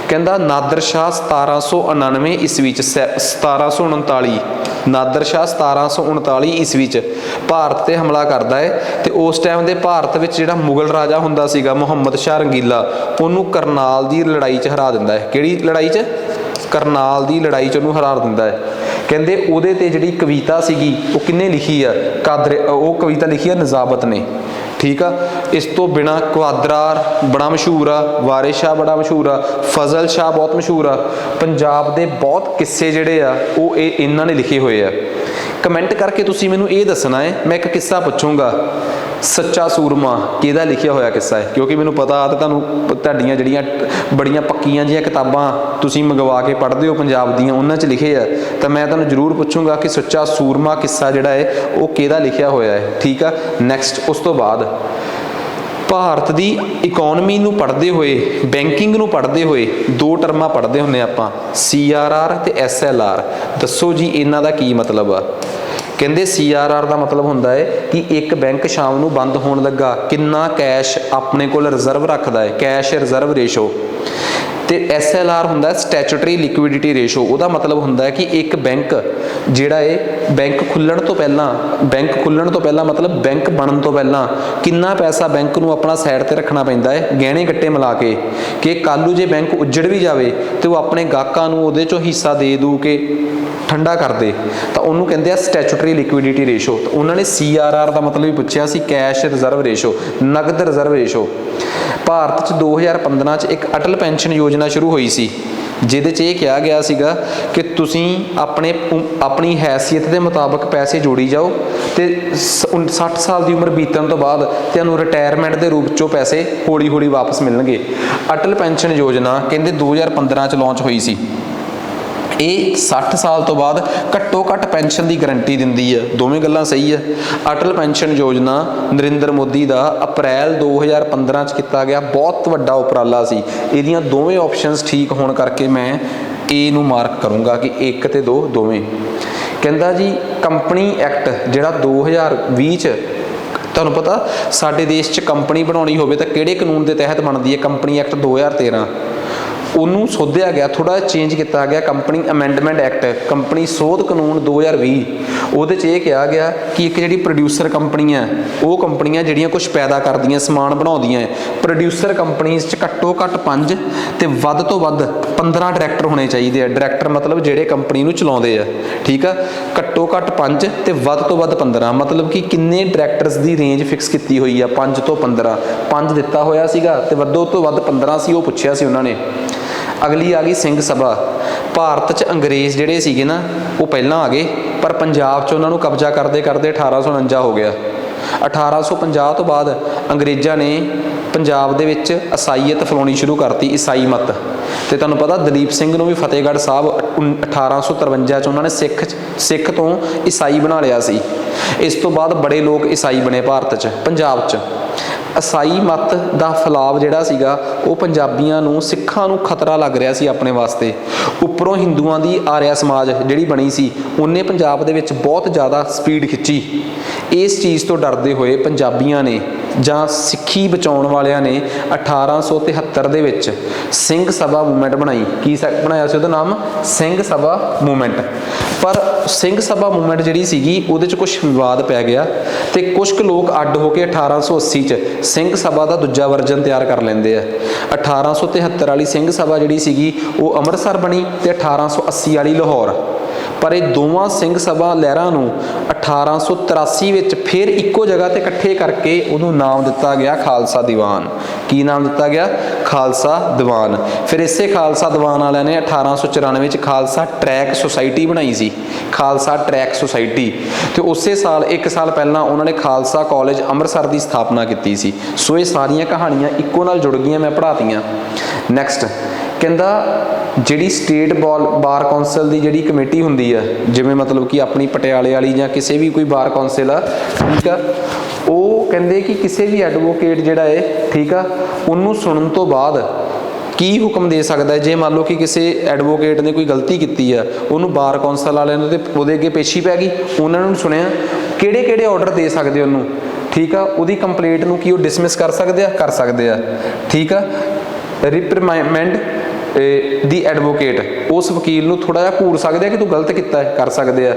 ਕਹਿੰਦਾ ਨਾਦਰ ਸ਼ਾਹ 1799 ਈਸਵੀ 'ਚ 1739 ਨਾਦਰ ਸ਼ਾਹ 1739 ਈਸਵੀ 'ਚ ਭਾਰਤ 'ਤੇ ਹਮਲਾ ਕਰਦਾ ਹੈ, ਤੇ ਉਸ ਟਾਈਮ ਦੇ ਭਾਰਤ ਵਿੱਚ ਜਿਹੜਾ ਮੁਗਲ ਰਾਜਾ ਹੁੰਦਾ ਸੀਗਾ ਮੁਹੰਮਦ ਸ਼ਾਹ ਰੰਗੀਲਾ, ਉਹਨੂੰ ਕਰਨਾਲ ਦੀ ਲੜਾਈ 'ਚ ਹਰਾ ਦਿੰਦਾ ਹੈ। ਕਿਹੜੀ ਲੜਾਈ 'ਚ? ਕਰਨਾਲ ਦੀ ਲੜਾਈ 'ਚ ਉਹਨੂੰ ਹਰਾ ਦਿੰਦਾ ਹੈ। ਕਹਿੰਦੇ ਉਹਦੇ 'ਤੇ ਜਿਹੜੀ ਕਵਿਤਾ ਸੀਗੀ ਉਹ ਕਿਹਨੇ ਲਿਖੀ ਆ? ਉਹ ਕਵਿਤਾ ਲਿਖੀ ਆ ਨਜ਼ਾਬਤ ਨੇ, ਠੀਕ ਆ। ਇਸ ਤੋਂ ਬਿਨਾਂ ਕੁਆਦਰਾਰ ਬੜਾ ਮਸ਼ਹੂਰ ਆ, ਵਾਰਿਸ ਸ਼ਾਹ ਬੜਾ ਮਸ਼ਹੂਰ ਆ, ਫਜ਼ਲ ਸ਼ਾਹ ਬਹੁਤ ਮਸ਼ਹੂਰ ਆ। ਪੰਜਾਬ ਦੇ ਬਹੁਤ ਕਿੱਸੇ ਜਿਹੜੇ ਆ ਉਹ ਇਹਨਾਂ ਨੇ ਲਿਖੇ ਹੋਏ ਆ। ਕਮੈਂਟ ਕਰਕੇ ਤੁਸੀਂ ਮੈਨੂੰ ਇਹ ਦੱਸਣਾ ਹੈ, ਮੈਂ ਇੱਕ ਕਿੱਸਾ ਪੁੱਛੂੰਗਾ, ਸੱਚਾ ਸੂਰਮਾ ਕਿਹਦਾ ਲਿਖਿਆ ਹੋਇਆ ਕਿੱਸਾ ਹੈ? ਕਿਉਂਕਿ ਮੈਨੂੰ ਪਤਾ ਆ, ਤੇ ਤੁਹਾਡੀਆਂ ਜਿਹੜੀਆਂ ਬੜੀਆਂ ਪੱਕੀਆਂ ਜਿਹੀਆਂ ਕਿਤਾਬਾਂ ਤੁਸੀਂ ਮੰਗਵਾ ਕੇ ਪੜ੍ਹਦੇ ਹੋ ਪੰਜਾਬ ਦੀਆਂ, ਉਹਨਾਂ 'ਚ ਲਿਖੇ ਆ, ਤਾਂ ਮੈਂ ਤੁਹਾਨੂੰ ਜ਼ਰੂਰ ਪੁੱਛੂੰਗਾ ਕਿ ਸੱਚਾ ਸੂਰਮਾ ਕਿੱਸਾ ਜਿਹੜਾ ਹੈ ਉਹ ਕਿਹਦਾ ਲਿਖਿਆ ਹੋਇਆ ਹੈ, ਠੀਕ ਆ। ਨੈਕਸਟ, ਉਸ ਤੋਂ ਬਾਅਦ ਭਾਰਤ ਦੀ ਇਕੋਨਮੀ ਨੂੰ ਪੜ੍ਹਦੇ ਹੋਏ, ਬੈਂਕਿੰਗ ਨੂੰ ਪੜ੍ਹਦੇ ਹੋਏ ਦੋ ਟਰਮਾਂ ਪੜ੍ਹਦੇ ਹੁੰਦੇ ਆਪਾਂ, CRR ਤੇ SLR। ਦੱਸੋ ਜੀ ਇਹਨਾਂ ਦਾ ਕੀ ਮਤਲਬ ਆ? ਕਹਿੰਦੇ CRR ਦਾ ਮਤਲਬ ਹੁੰਦਾ ਹੈ ਕਿ ਇੱਕ ਬੈਂਕ ਸ਼ਾਮ ਨੂੰ ਬੰਦ ਹੋਣ ਲੱਗਾ ਕਿੰਨਾ ਕੈਸ਼ ਆਪਣੇ ਕੋਲ ਰਿਜ਼ਰਵ ਰੱਖਦਾ ਹੈ, ਕੈਸ਼ ਰਿਜ਼ਰਵ ਰੇਸ਼ੋ। ਤੇ SLR ਹੁੰਦਾ ਸਟੈਚੂਟਰੀ ਲਿਕੁਇਡਿਟੀ ਰੇਸ਼ੋ। ਉਹਦਾ ਮਤਲਬ ਹੁੰਦਾ ਹੈ ਕਿ ਇੱਕ ਬੈਂਕ ਜਿਹੜਾ ਹੈ ਬੈਂਕ ਖੁੱਲਣ ਤੋਂ ਪਹਿਲਾਂ ਮਤਲਬ ਬੈਂਕ ਬਣਨ ਤੋਂ ਪਹਿਲਾਂ ਕਿੰਨਾ ਪੈਸਾ ਬੈਂਕ ਨੂੰ ਆਪਣਾ ਸਾਈਡ ਤੇ ਰੱਖਣਾ ਪੈਂਦਾ ਹੈ, ਗਹਿਣੇ ਗੱਟੇ ਮਿਲਾ ਕੇ, ਕਿ ਕੱਲ੍ਹ ਨੂੰ ਜੇ ਬੈਂਕ ਉੱਜੜ ਵੀ ਜਾਵੇ ਤੇ ਉਹ ਆਪਣੇ ਗਾਹਕਾਂ ਨੂੰ ਉਹਦੇ ਚੋਂ ਹਿੱਸਾ ਦੇ ਦੂ ਕੇ ਠੰਡਾ ਕਰ ਦੇ, ਤਾਂ ਉਹਨੂੰ ਕਹਿੰਦੇ ਆ ਸਟੈਚੂਟਰੀ ਲਿਕੁਇਡਿਟੀ ਰੇਸ਼ੋ। ਤਾਂ ਉਹਨਾਂ ਨੇ CRR ਦਾ ਮਤਲਬ ਵੀ ਪੁੱਛਿਆ ਸੀ, ਕੈਸ਼ ਰਿਜ਼ਰਵ ਰੇਸ਼ੋ, ਨਕਦ ਰਿਜ਼ਰਵ ਰੇਸ਼ੋ। ਭਾਰਤ 'ਚ 2015 'ਚ ਇੱਕ ਅਟਲ ਪੈਨਸ਼ਨ ਯੋਜਨਾ ਸ਼ੁਰੂ ਹੋਈ ਸੀ, ਜਿਹਦੇ 'ਚ ਇਹ ਕਿਹਾ ਗਿਆ ਸੀਗਾ ਕਿ ਤੁਸੀਂ ਆਪਣੀ ਹੈਸੀਅਤ ਦੇ ਮੁਤਾਬਕ ਪੈਸੇ ਜੋੜੀ ਜਾਓ, ਤੇ 60 ਸਾਲ ਦੀ ਉਮਰ ਬੀਤਣ ਤੋਂ ਬਾਅਦ ਤੁਹਾਨੂੰ ਰਿਟਾਇਰਮੈਂਟ ਦੇ ਰੂਪ 'ਚੋਂ ਪੈਸੇ ਹੌਲੀ ਹੌਲੀ ਵਾਪਸ ਮਿਲਣਗੇ। ਅਟਲ ਪੈਨਸ਼ਨ ਯੋਜਨਾ ਕਹਿੰਦੇ 2015 'ਚ ਲਾਂਚ ਹੋਈ ਸੀ। ਇਹ 60 ਸਾਲ ਤੋਂ ਬਾਅਦ ਘੱਟੋ ਘੱਟ ਪੈਨਸ਼ਨ ਦੀ ਗਰੰਟੀ ਦਿੰਦੀ ਹੈ। ਦੋਵੇਂ ਗੱਲਾਂ ਸਹੀ ਹੈ। ਅਟਲ ਪੈਨਸ਼ਨ ਯੋਜਨਾ ਨਰਿੰਦਰ ਮੋਦੀ ਦਾ ਅਪ੍ਰੈਲ 2015 'ਚ ਕੀਤਾ ਗਿਆ ਬਹੁਤ ਵੱਡਾ ਉਪਰਾਲਾ ਸੀ। ਇਹਦੀਆਂ ਦੋਵੇਂ ਆਪਸ਼ਨਸ ਠੀਕ ਹੋਣ ਕਰਕੇ ਮੈਂ A ਨੂੰ ਮਾਰਕ ਕਰੂੰਗਾ ਕਿ 1 ਤੇ 2 ਦੋਵੇਂ। ਕਹਿੰਦਾ ਜੀ ਕੰਪਨੀ ਐਕਟ ਜਿਹੜਾ 2020 'ਚ, ਤੁਹਾਨੂੰ ਪਤਾ ਸਾਡੇ ਦੇਸ਼ 'ਚ ਕੰਪਨੀ ਬਣਾਉਣੀ ਹੋਵੇ ਤਾਂ ਕਿਹੜੇ ਕਾਨੂੰਨ ਦੇ ਤਹਿਤ ਬਣਦੀ ਹੈ? Company act 2013। ਉਹਨੂੰ ਸੋਧਿਆ ਗਿਆ, ਥੋੜ੍ਹਾ ਚੇਂਜ ਕੀਤਾ ਗਿਆ, ਕੰਪਨੀ ਅਮੈਂਡਮੈਂਟ ਐਕਟ, ਕੰਪਨੀ ਸੋਧ ਕਾਨੂੰਨ 2020। ਉਹਦੇ 'ਚ ਇਹ ਕਿਹਾ ਗਿਆ ਕਿ ਇੱਕ ਜਿਹੜੀ ਪ੍ਰੋਡਿਊਸਰ ਕੰਪਨੀਆਂ, ਉਹ ਕੰਪਨੀਆਂ ਜਿਹੜੀਆਂ ਕੁਝ ਪੈਦਾ ਕਰਦੀਆਂ, ਸਮਾਨ ਬਣਾਉਂਦੀਆਂ, ਪ੍ਰੋਡਿਊਸਰ ਕੰਪਨੀਜ਼ 'ਚ ਘੱਟੋ ਘੱਟ 5 ਤੇ ਵੱਧ ਤੋਂ ਵੱਧ 15 ਡਾਇਰੈਕਟਰ ਹੋਣੇ ਚਾਹੀਦੇ ਆ। ਡਾਇਰੈਕਟਰ ਮਤਲਬ ਜਿਹੜੇ ਕੰਪਨੀ ਨੂੰ ਚਲਾਉਂਦੇ ਆ, ਠੀਕ ਆ। ਘੱਟੋ ਘੱਟ 5 ਤੇ ਵੱਧ ਤੋਂ ਵੱਧ 15, ਮਤਲਬ ਕਿ ਕਿੰਨੇ ਡਾਇਰੈਕਟਰਸ ਦੀ ਰੇਂਜ ਫਿਕਸ ਕੀਤੀ ਹੋਈ ਆ? 5 ਤੋਂ 15। 5 ਦਿੱਤਾ ਹੋਇਆ ਸੀਗਾ ਤੇ ਵੱਧੋ ਤੋਂ ਵੱਧ 15 ਸੀ, ਉਹ ਪੁੱਛਿਆ ਸੀ ਉਹਨਾਂ ਨੇ। ਅਗਲੀ ਆ ਗਈ ਸਿੰਘ ਸਭਾ। ਭਾਰਤ 'ਚ ਅੰਗਰੇਜ਼ ਜਿਹੜੇ ਸੀਗੇ ਨਾ ਉਹ ਪਹਿਲਾਂ ਆ ਗਏ, ਪਰ ਪੰਜਾਬ 'ਚ ਉਹਨਾਂ ਨੂੰ ਕਬਜ਼ਾ ਕਰਦੇ ਕਰਦੇ 1849 ਹੋ ਗਿਆ। 1850 ਤੋਂ ਬਾਅਦ ਅੰਗਰੇਜ਼ਾਂ ਨੇ ਪੰਜਾਬ ਦੇ ਵਿੱਚ ਈਸਾਈਅਤ ਫੈਲਾਉਣੀ ਸ਼ੁਰੂ ਕਰਤੀ, ਈਸਾਈ ਮਤ। ਤੇ ਤੁਹਾਨੂੰ ਪਤਾ ਦਲੀਪ ਸਿੰਘ ਨੂੰ ਵੀ ਫਤਿਹਗੜ੍ਹ ਸਾਹਿਬ 1853 'ਚ ਉਹਨਾਂ ਨੇ ਸਿੱਖ ਤੋਂ ਈਸਾਈ ਬਣਾ ਲਿਆ ਸੀ। ਇਸ ਤੋਂ ਬਾਅਦ ਬੜੇ ਲੋਕ ਈਸਾਈ ਬਣੇ ਭਾਰਤ 'ਚ, ਪੰਜਾਬ 'ਚ। ਈਸਾਈ ਮਤ ਦਾ ਫੈਲਾਅ ਜਿਹੜਾ ਸੀਗਾ ਉਹ ਪੰਜਾਬੀਆਂ ਨੂੰ, ਸਿੱਖਾਂ ਨੂੰ ਖਤਰਾ ਲੱਗ ਰਿਹਾ ਸੀ ਆਪਣੇ ਵਾਸਤੇ। ਉੱਪਰੋਂ ਹਿੰਦੂਆਂ ਦੀ ਆਰਿਆ ਸਮਾਜ ਜਿਹੜੀ ਬਣੀ ਸੀ, ਉਹਨੇ ਪੰਜਾਬ ਦੇ ਵਿੱਚ ਬਹੁਤ ਜ਼ਿਆਦਾ ਸਪੀਡ ਖਿੱਚੀ। ਇਸ ਚੀਜ਼ ਤੋਂ ਡਰਦੇ ਹੋਏ ਪੰਜਾਬੀਆਂ ਨੇ ਜਾਂ ਸਿੱਖੀ ਬਚਾਉਣ ਵਾਲਿਆਂ ਨੇ 1873 ਦੇ ਵਿੱਚ ਸਿੰਘ ਸਭਾ ਮੂਵਮੈਂਟ ਬਣਾਈ। ਕੀ ਬਣਾਇਆ ਸੀ ਉਹਦਾ ਨਾਮ? ਸਿੰਘ ਸਭਾ ਮੂਵਮੈਂਟ। ਪਰ ਸਿੰਘ ਸਭਾ ਮੂਵਮੈਂਟ ਜਿਹੜੀ ਸੀਗੀ ਉਹਦੇ 'ਚ ਕੁਝ ਵਿਵਾਦ ਪੈ ਗਿਆ ਤੇ ਕੁਝ ਕੁ ਲੋਕ ਅੱਡ ਹੋ ਕੇ 1880 'ਚ ਸਿੰਘ ਸਭਾ ਦਾ ਦੂਜਾ ਵਰਜਨ ਤਿਆਰ ਕਰ ਲੈਂਦੇ ਆ। 1873 ਵਾਲੀ ਸਿੰਘ ਸਭਾ ਜਿਹੜੀ ਸੀਗੀ ਉਹ ਅੰਮ੍ਰਿਤਸਰ ਬਣੀ ਤੇ 1880 ਵਾਲੀ ਲਾਹੌਰ। ਪਰ ਇਹ ਦੋਵਾਂ ਸਿੰਘ ਸਭਾ ਲਹਿਰਾਂ ਨੂੰ 1883 ਵਿੱਚ ਫਿਰ ਇੱਕੋ ਜਗ੍ਹਾ ਤੇ ਇਕੱਠੇ ਕਰਕੇ ਉਹਨੂੰ ਨਾਮ ਦਿੱਤਾ ਗਿਆ ਖਾਲਸਾ ਦੀਵਾਨ। ਕੀ ਨਾਮ ਦਿੱਤਾ ਗਿਆ? ਖਾਲਸਾ ਦੀਵਾਨ। ਫਿਰ ਇਸੇ ਖਾਲਸਾ ਦੀਵਾਨ ਵਾਲਿਆਂ ਨੇ 1894 ਵਿੱਚ ਖਾਲਸਾ ਟਰੈਕ ਸੁਸਾਇਟੀ ਬਣਾਈ ਸੀ, ਖਾਲਸਾ ਟਰੈਕ ਸੁਸਾਇਟੀ। ਤੇ ਉਸੇ ਸਾਲ 1 ਸਾਲ ਪਹਿਲਾਂ ਉਹਨਾਂ ਨੇ ਖਾਲਸਾ ਕਾਲਜ ਅੰਮ੍ਰਿਤਸਰ ਦੀ ਸਥਾਪਨਾ ਕੀਤੀ ਸੀ। ਸੋ ਇਹ ਸਾਰੀਆਂ ਕਹਾਣੀਆਂ ਇੱਕੋ ਨਾਲ ਜੁੜ ਗਈਆਂ, ਮੈਂ ਪੜ੍ਹਾਤੀਆਂ। ਨੈਕਸਟ ਕਹਿੰਦਾ ਜਿਹੜੀ ਸਟੇਟ ਬਾਰ ਕੌਂਸਲ ਦੀ ਜਿਹੜੀ ਕਮੇਟੀ ਹੁੰਦੀ ਆ, ਜਿਵੇਂ ਮਤਲਬ ਕਿ ਆਪਣੀ ਪਟਿਆਲੇ ਵਾਲੀ ਜਾਂ ਕਿਸੇ ਵੀ ਕੋਈ ਬਾਰ ਕੌਂਸਲ ਆ, ਠੀਕ ਆ, ਉਹ ਕਹਿੰਦੇ ਕਿ ਕਿਸੇ ਵੀ ਐਡਵੋਕੇਟ ਜਿਹੜਾ ਹੈ, ਠੀਕ ਆ, ਉਹਨੂੰ ਸੁਣਨ ਤੋਂ ਬਾਅਦ ਕੀ ਹੁਕਮ ਦੇ ਸਕਦਾ ਹੈ। ਜੇ ਮੰਨ ਲਓ ਕਿ ਕਿਸੇ ਐਡਵੋਕੇਟ ਨੇ ਕੋਈ ਗਲਤੀ ਕੀਤੀ ਆ, ਉਹਨੂੰ ਬਾਰ ਕੌਂਸਲ ਵਾਲਿਆਂ ਨੇ ਤੇ ਉਹਦੇ ਅੱਗੇ ਪੇਸ਼ੀ ਪੈ ਗਈ, ਉਹਨਾਂ ਨੂੰ ਸੁਣਿਆ, ਕਿਹੜੇ ਕਿਹੜੇ ਆਰਡਰ ਦੇ ਸਕਦੇ ਉਹਨੂੰ, ਠੀਕ ਆ, ਉਹਦੀ ਕੰਪਲੇਂਟ ਨੂੰ ਕੀ ਉਹ ਡਿਸਮਿਸ ਕਰ ਸਕਦੇ ਆ, ਠੀਕ ਆ। ਰਿਪਰੀਮੈਂਡ ਦੀ ਐਡਵੋਕੇਟ, ਉਸ ਵਕੀਲ ਨੂੰ ਥੋੜਾ ਜਿਹਾ ਘੂਰ ਸਕਦੇ ਆ ਕਿ ਤੂੰ ਗਲਤ ਕੀਤਾ ਹੈ, ਕਰ ਸਕਦੇ ਆ।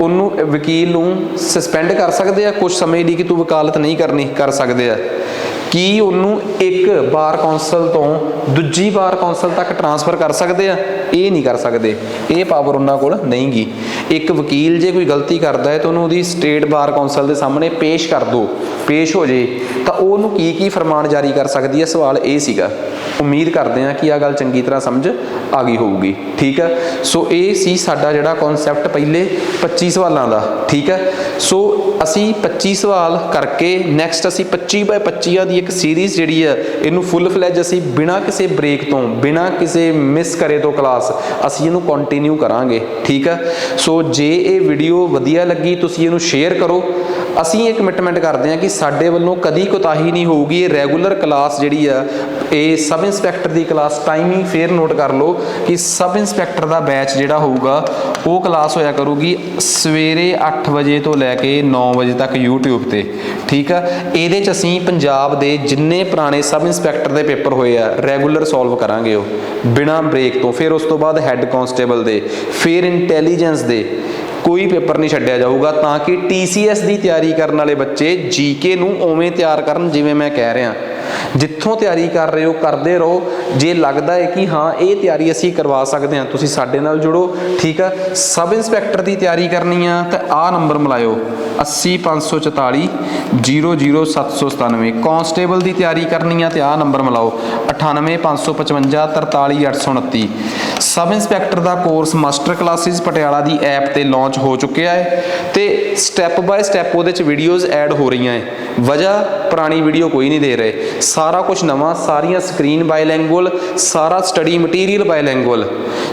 ਉਹਨੂੰ ਵਕੀਲ ਨੂੰ ਸਸਪੈਂਡ ਕਰ ਸਕਦੇ ਆ ਕੁਝ ਸਮੇਂ ਲਈ ਕਿ ਤੂੰ ਵਕਾਲਤ ਨਹੀਂ ਕਰਨੀ, ਕਰ ਸਕਦੇ ਆ। ਕੀ ਉਹਨੂੰ ਇੱਕ ਬਾਰ ਕੌਂਸਲ ਤੋਂ ਦੂਜੀ ਬਾਰ ਕੌਂਸਲ ਤੱਕ ਟਰਾਂਸਫਰ ਕਰ ਸਕਦੇ ਆ? ਇਹ ਨਹੀਂ ਕਰ ਸਕਦੇ, ਇਹ ਪਾਵਰ ਉਹਨਾਂ ਕੋਲ ਨਹੀਂ ਗੀ। ਇੱਕ ਵਕੀਲ ਜੇ ਕੋਈ ਗਲਤੀ ਕਰਦਾ ਹੈ ਤਾਂ ਉਹਨੂੰ ਉਹਦੀ ਸਟੇਟ ਬਾਰ ਕੌਂਸਲ ਦੇ ਸਾਹਮਣੇ ਪੇਸ਼ ਹੋ ਜੇ ਤਾਂ ਉਹਨੂੰ ਕੀ ਫਰਮਾਨ ਜਾਰੀ ਕਰ ਸਕਦੀ ਹੈ। ਸਵਾਲ ਇਹ ਸੀਗਾ। ਉਮੀਦ ਕਰਦੇ ਹਾਂ ਕਿ ਆਹ ਗੱਲ ਚੰਗੀ ਤਰ੍ਹਾਂ ਸਮਝ ਆ ਗਈ ਹੋਊਗੀ, ਠੀਕ ਹੈ। ਸੋ ਇਹ ਸੀ ਸਾਡਾ ਜਿਹੜਾ ਕਨਸੈਪਟ ਪਹਿਲੇ 25 ਸਵਾਲਾਂ ਦਾ, ਠੀਕ ਹੈ। ਸੋ ਅਸੀਂ 25 ਸਵਾਲ ਕਰਕੇ ਨੈਕਸਟ ਅਸੀਂ 25x25 ਦੀ ਇੱਕ ਸੀਰੀਜ਼ ਜਿਹੜੀ ਹੈ ਇਹਨੂੰ ਫੁੱਲ ਫਲੈਜ ਅਸੀਂ ਬਿਨਾਂ ਕਿਸੇ ਬ੍ਰੇਕ ਤੋਂ, ਬਿਨਾਂ ਕਿਸੇ ਮਿਸ ਕਰੇ ਤੋਂ ਕਲਾਸ ਅਸੀਂ ਇਹਨੂੰ ਕੰਟੀਨਿਊ ਕਰਾਂਗੇ, ਠੀਕ ਹੈ। ਸੋ ਜੇ ਇਹ ਵੀਡੀਓ ਵਧੀਆ ਲੱਗੀ ਤੁਸੀਂ ਇਹਨੂੰ ਸ਼ੇਅਰ ਕਰੋ। ਅਸੀਂ ਇਹ ਕਮਿਟਮੈਂਟ ਕਰਦੇ ਹਾਂ ਕਿ ਸਾਡੇ ਵੱਲੋਂ ਕਦੀ ਕੋਤਾਹੀ ਨਹੀਂ ਹੋਊਗੀ। ਇਹ ਰੈਗੂਲਰ ਕਲਾਸ ਜਿਹੜੀ ਆ, ਇਹ ਸਬ ਇੰਸਪੈਕਟਰ ਦੀ ਕਲਾਸ, ਟਾਈਮਿੰਗ ਫੇਰ ਨੋਟ ਕਰ ਲਓ ਕਿ ਸਬ ਇੰਸਪੈਕਟਰ ਦਾ ਬੈਚ ਜਿਹੜਾ ਹੋਊਗਾ ਉਹ ਕਲਾਸ ਹੋਇਆ ਕਰੂਗੀ ਸਵੇਰੇ 8 ਵਜੇ ਤੋਂ ਲੈ ਕੇ 9 ਵਜੇ ਤੱਕ YouTube ਤੇ, ਠੀਕ ਆ। ਇਹਦੇ 'ਚ ਅਸੀਂ ਪੰਜਾਬ ਦੇ ਜਿੰਨੇ ਪੁਰਾਣੇ ਸਬ ਇੰਸਪੈਕਟਰ ਦੇ ਪੇਪਰ ਹੋਏ ਆ ਰੈਗੂਲਰ ਸੋਲਵ ਕਰਾਂਗੇ ਉਹ ਬਿਨਾਂ ਬ੍ਰੇਕ ਤੋਂ। ਫਿਰ ਉਸ ਤੋਂ ਬਾਅਦ ਹੈੱਡ ਕਾਂਸਟੇਬਲ ਦੇ, ਫਿਰ ਇੰਟੈਲੀਜੈਂਸ ਦੇ, ਕੋਈ ਪੇਪਰ ਨਹੀਂ ਛੱਡਿਆ ਜਾਊਗਾ ਤਾਂ ਕਿ TCS ਦੀ ਤਿਆਰੀ ਕਰਨ ਵਾਲੇ ਬੱਚੇ GK ਨੂੰ ਉਵੇਂ ਤਿਆਰ ਕਰਨ ਜਿਵੇਂ ਮੈਂ ਕਹਿ ਰਿਹਾ। ਜਿੱਥੋਂ ਤਿਆਰੀ ਕਰ ਰਹੇ ਹੋ ਕਰਦੇ ਰਹੋ। ਜੇ ਲੱਗਦਾ ਹੈ ਕਿ ਹਾਂ ਇਹ ਤਿਆਰੀ ਅਸੀਂ ਕਰਵਾ ਸਕਦੇ ਹਾਂ, ਤੁਸੀਂ ਸਾਡੇ ਨਾਲ ਜੁੜੋ, ਠੀਕ ਆ। ਸਬ ਇੰਸਪੈਕਟਰ ਦੀ ਤਿਆਰੀ ਕਰਨੀ ਆ ਤਾਂ ਆਹ ਨੰਬਰ ਮਿਲਾਇਓ 80544 00797। ਕਾਂਸਟੇਬਲ ਦੀ ਤਿਆਰੀ ਕਰਨੀ ਆ ਤੇ ਆਹ ਨੰਬਰ ਮਿਲਾਓ 98555 43829। ਸਬ ਇੰਸਪੈਕਟਰ ਦਾ ਕੋਰਸ ਮਾਸਟਰ ਕਲਾਸਿਸ ਪਟਿਆਲਾ ਦੀ ਐਪ ਤੇ ਲਾਂਚ ਹੋ ਚੁੱਕਿਆ ਹੈ ਤੇ ਸਟੈਪ ਬਾਏ ਸਟੈਪ ਉਹਦੇ 'ਚ ਵੀਡੀਓਜ਼ ਐਡ ਹੋ ਰਹੀਆਂ ਹੈ। ਵਜ੍ਹਾ ਪੁਰਾਣੀ ਵੀਡੀਓ ਕੋਈ ਨਹੀਂ ਦੇ ਰਹੇ, ਸਾਰਾ ਕੁਝ ਨਵਾਂ, ਸਾਰੀਆਂ ਸਕਰੀਨ ਬਾਇਲੈਂਗੁਅਲ, ਸਾਰਾ ਸਟੱਡੀ ਮਟੀਰੀਅਲ ਬਾਇਲੈਂਗੁਅਲ।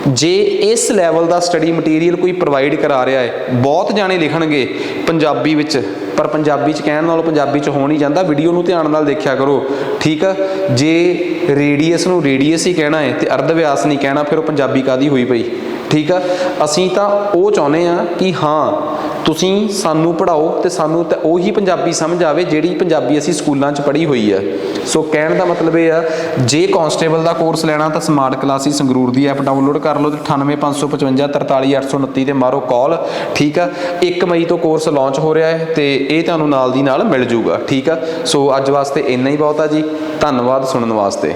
ਜੇ ਇਸ ਲੈਵਲ ਦਾ ਸਟੱਡੀ ਮਟੀਰੀਅਲ ਕੋਈ ਪ੍ਰੋਵਾਈਡ ਕਰਾ ਰਿਹਾ ਹੈ, ਬਹੁਤ ਜਾਣੇ ਲਿਖਣਗੇ ਪੰਜਾਬੀ ਵਿੱਚ, ਪਰ ਪੰਜਾਬੀ 'ਚ ਕਹਿਣ ਨਾਲੋਂ ਪੰਜਾਬੀ 'ਚ ਹੋ ਨਹੀਂ ਜਾਂਦਾ। ਵੀਡੀਓ ਨੂੰ ਧਿਆਨ ਨਾਲ ਦੇਖਿਆ ਕਰੋ, ਠੀਕ ਆ। ਜੇ ਰੇਡੀਅਸ ਨੂੰ ਰੇਡੀਅਸ ਹੀ ਕਹਿਣਾ ਹੈ ਤੇ ਅਰਧ ਵਿਆਸ ਨਹੀਂ ਕਹਿਣਾ, ਫਿਰ ਉਹ ਪੰਜਾਬੀ ਕਾਹਦੀ ਹੋਈ ਪਈ, ਠੀਕ ਆ। ਅਸੀਂ ਤਾਂ ਉਹ ਚਾਹੁੰਦੇ ਹਾਂ ਕਿ ਹਾਂ ਤੁਸੀਂ ਸਾਨੂੰ ਪੜ੍ਹਾਓ ਤੇ ਸਾਨੂੰ ਤਾਂ ਉਹੀ ਪੰਜਾਬੀ ਸਮਝ ਆਵੇ ਜਿਹੜੀ ਪੰਜਾਬੀ ਅਸੀਂ ਸਕੂਲਾਂ 'ਚ ਪੜ੍ਹੀ ਹੋਈ ਆ। ਸੋ ਕਹਿਣ ਦਾ ਮਤਲਬ ਇਹ ਆ, ਜੇ ਕਾਂਸਟੇਬਲ ਦਾ ਕੋਰਸ ਲੈਣਾ ਤਾਂ ਸਮਾਰਟ ਕਲਾਸਿਸ ਸੰਗਰੂਰ ਦੀ ਐਪ ਡਾਊਨਲੋਡ ਕਰ ਲਓ ਤੇ 98555 43829 ਤੇ ਮਾਰੋ ਕਾਲ, ਠੀਕ ਆ। 1 ਮਈ ਤੋਂ ਕੋਰਸ ਲਾਂਚ ਹੋ ਰਿਹਾ ਹੈ ਤੇ ਇਹ ਤੁਹਾਨੂੰ ਨਾਲ ਦੀ ਨਾਲ ਮਿਲ ਜੂਗਾ, ਠੀਕ ਆ। ਸੋ ਅੱਜ ਵਾਸਤੇ ਇੰਨਾ ਹੀ ਬਹੁਤ ਆ ਜੀ। ਧੰਨਵਾਦ ਸੁਣਨ ਵਾਸਤੇ।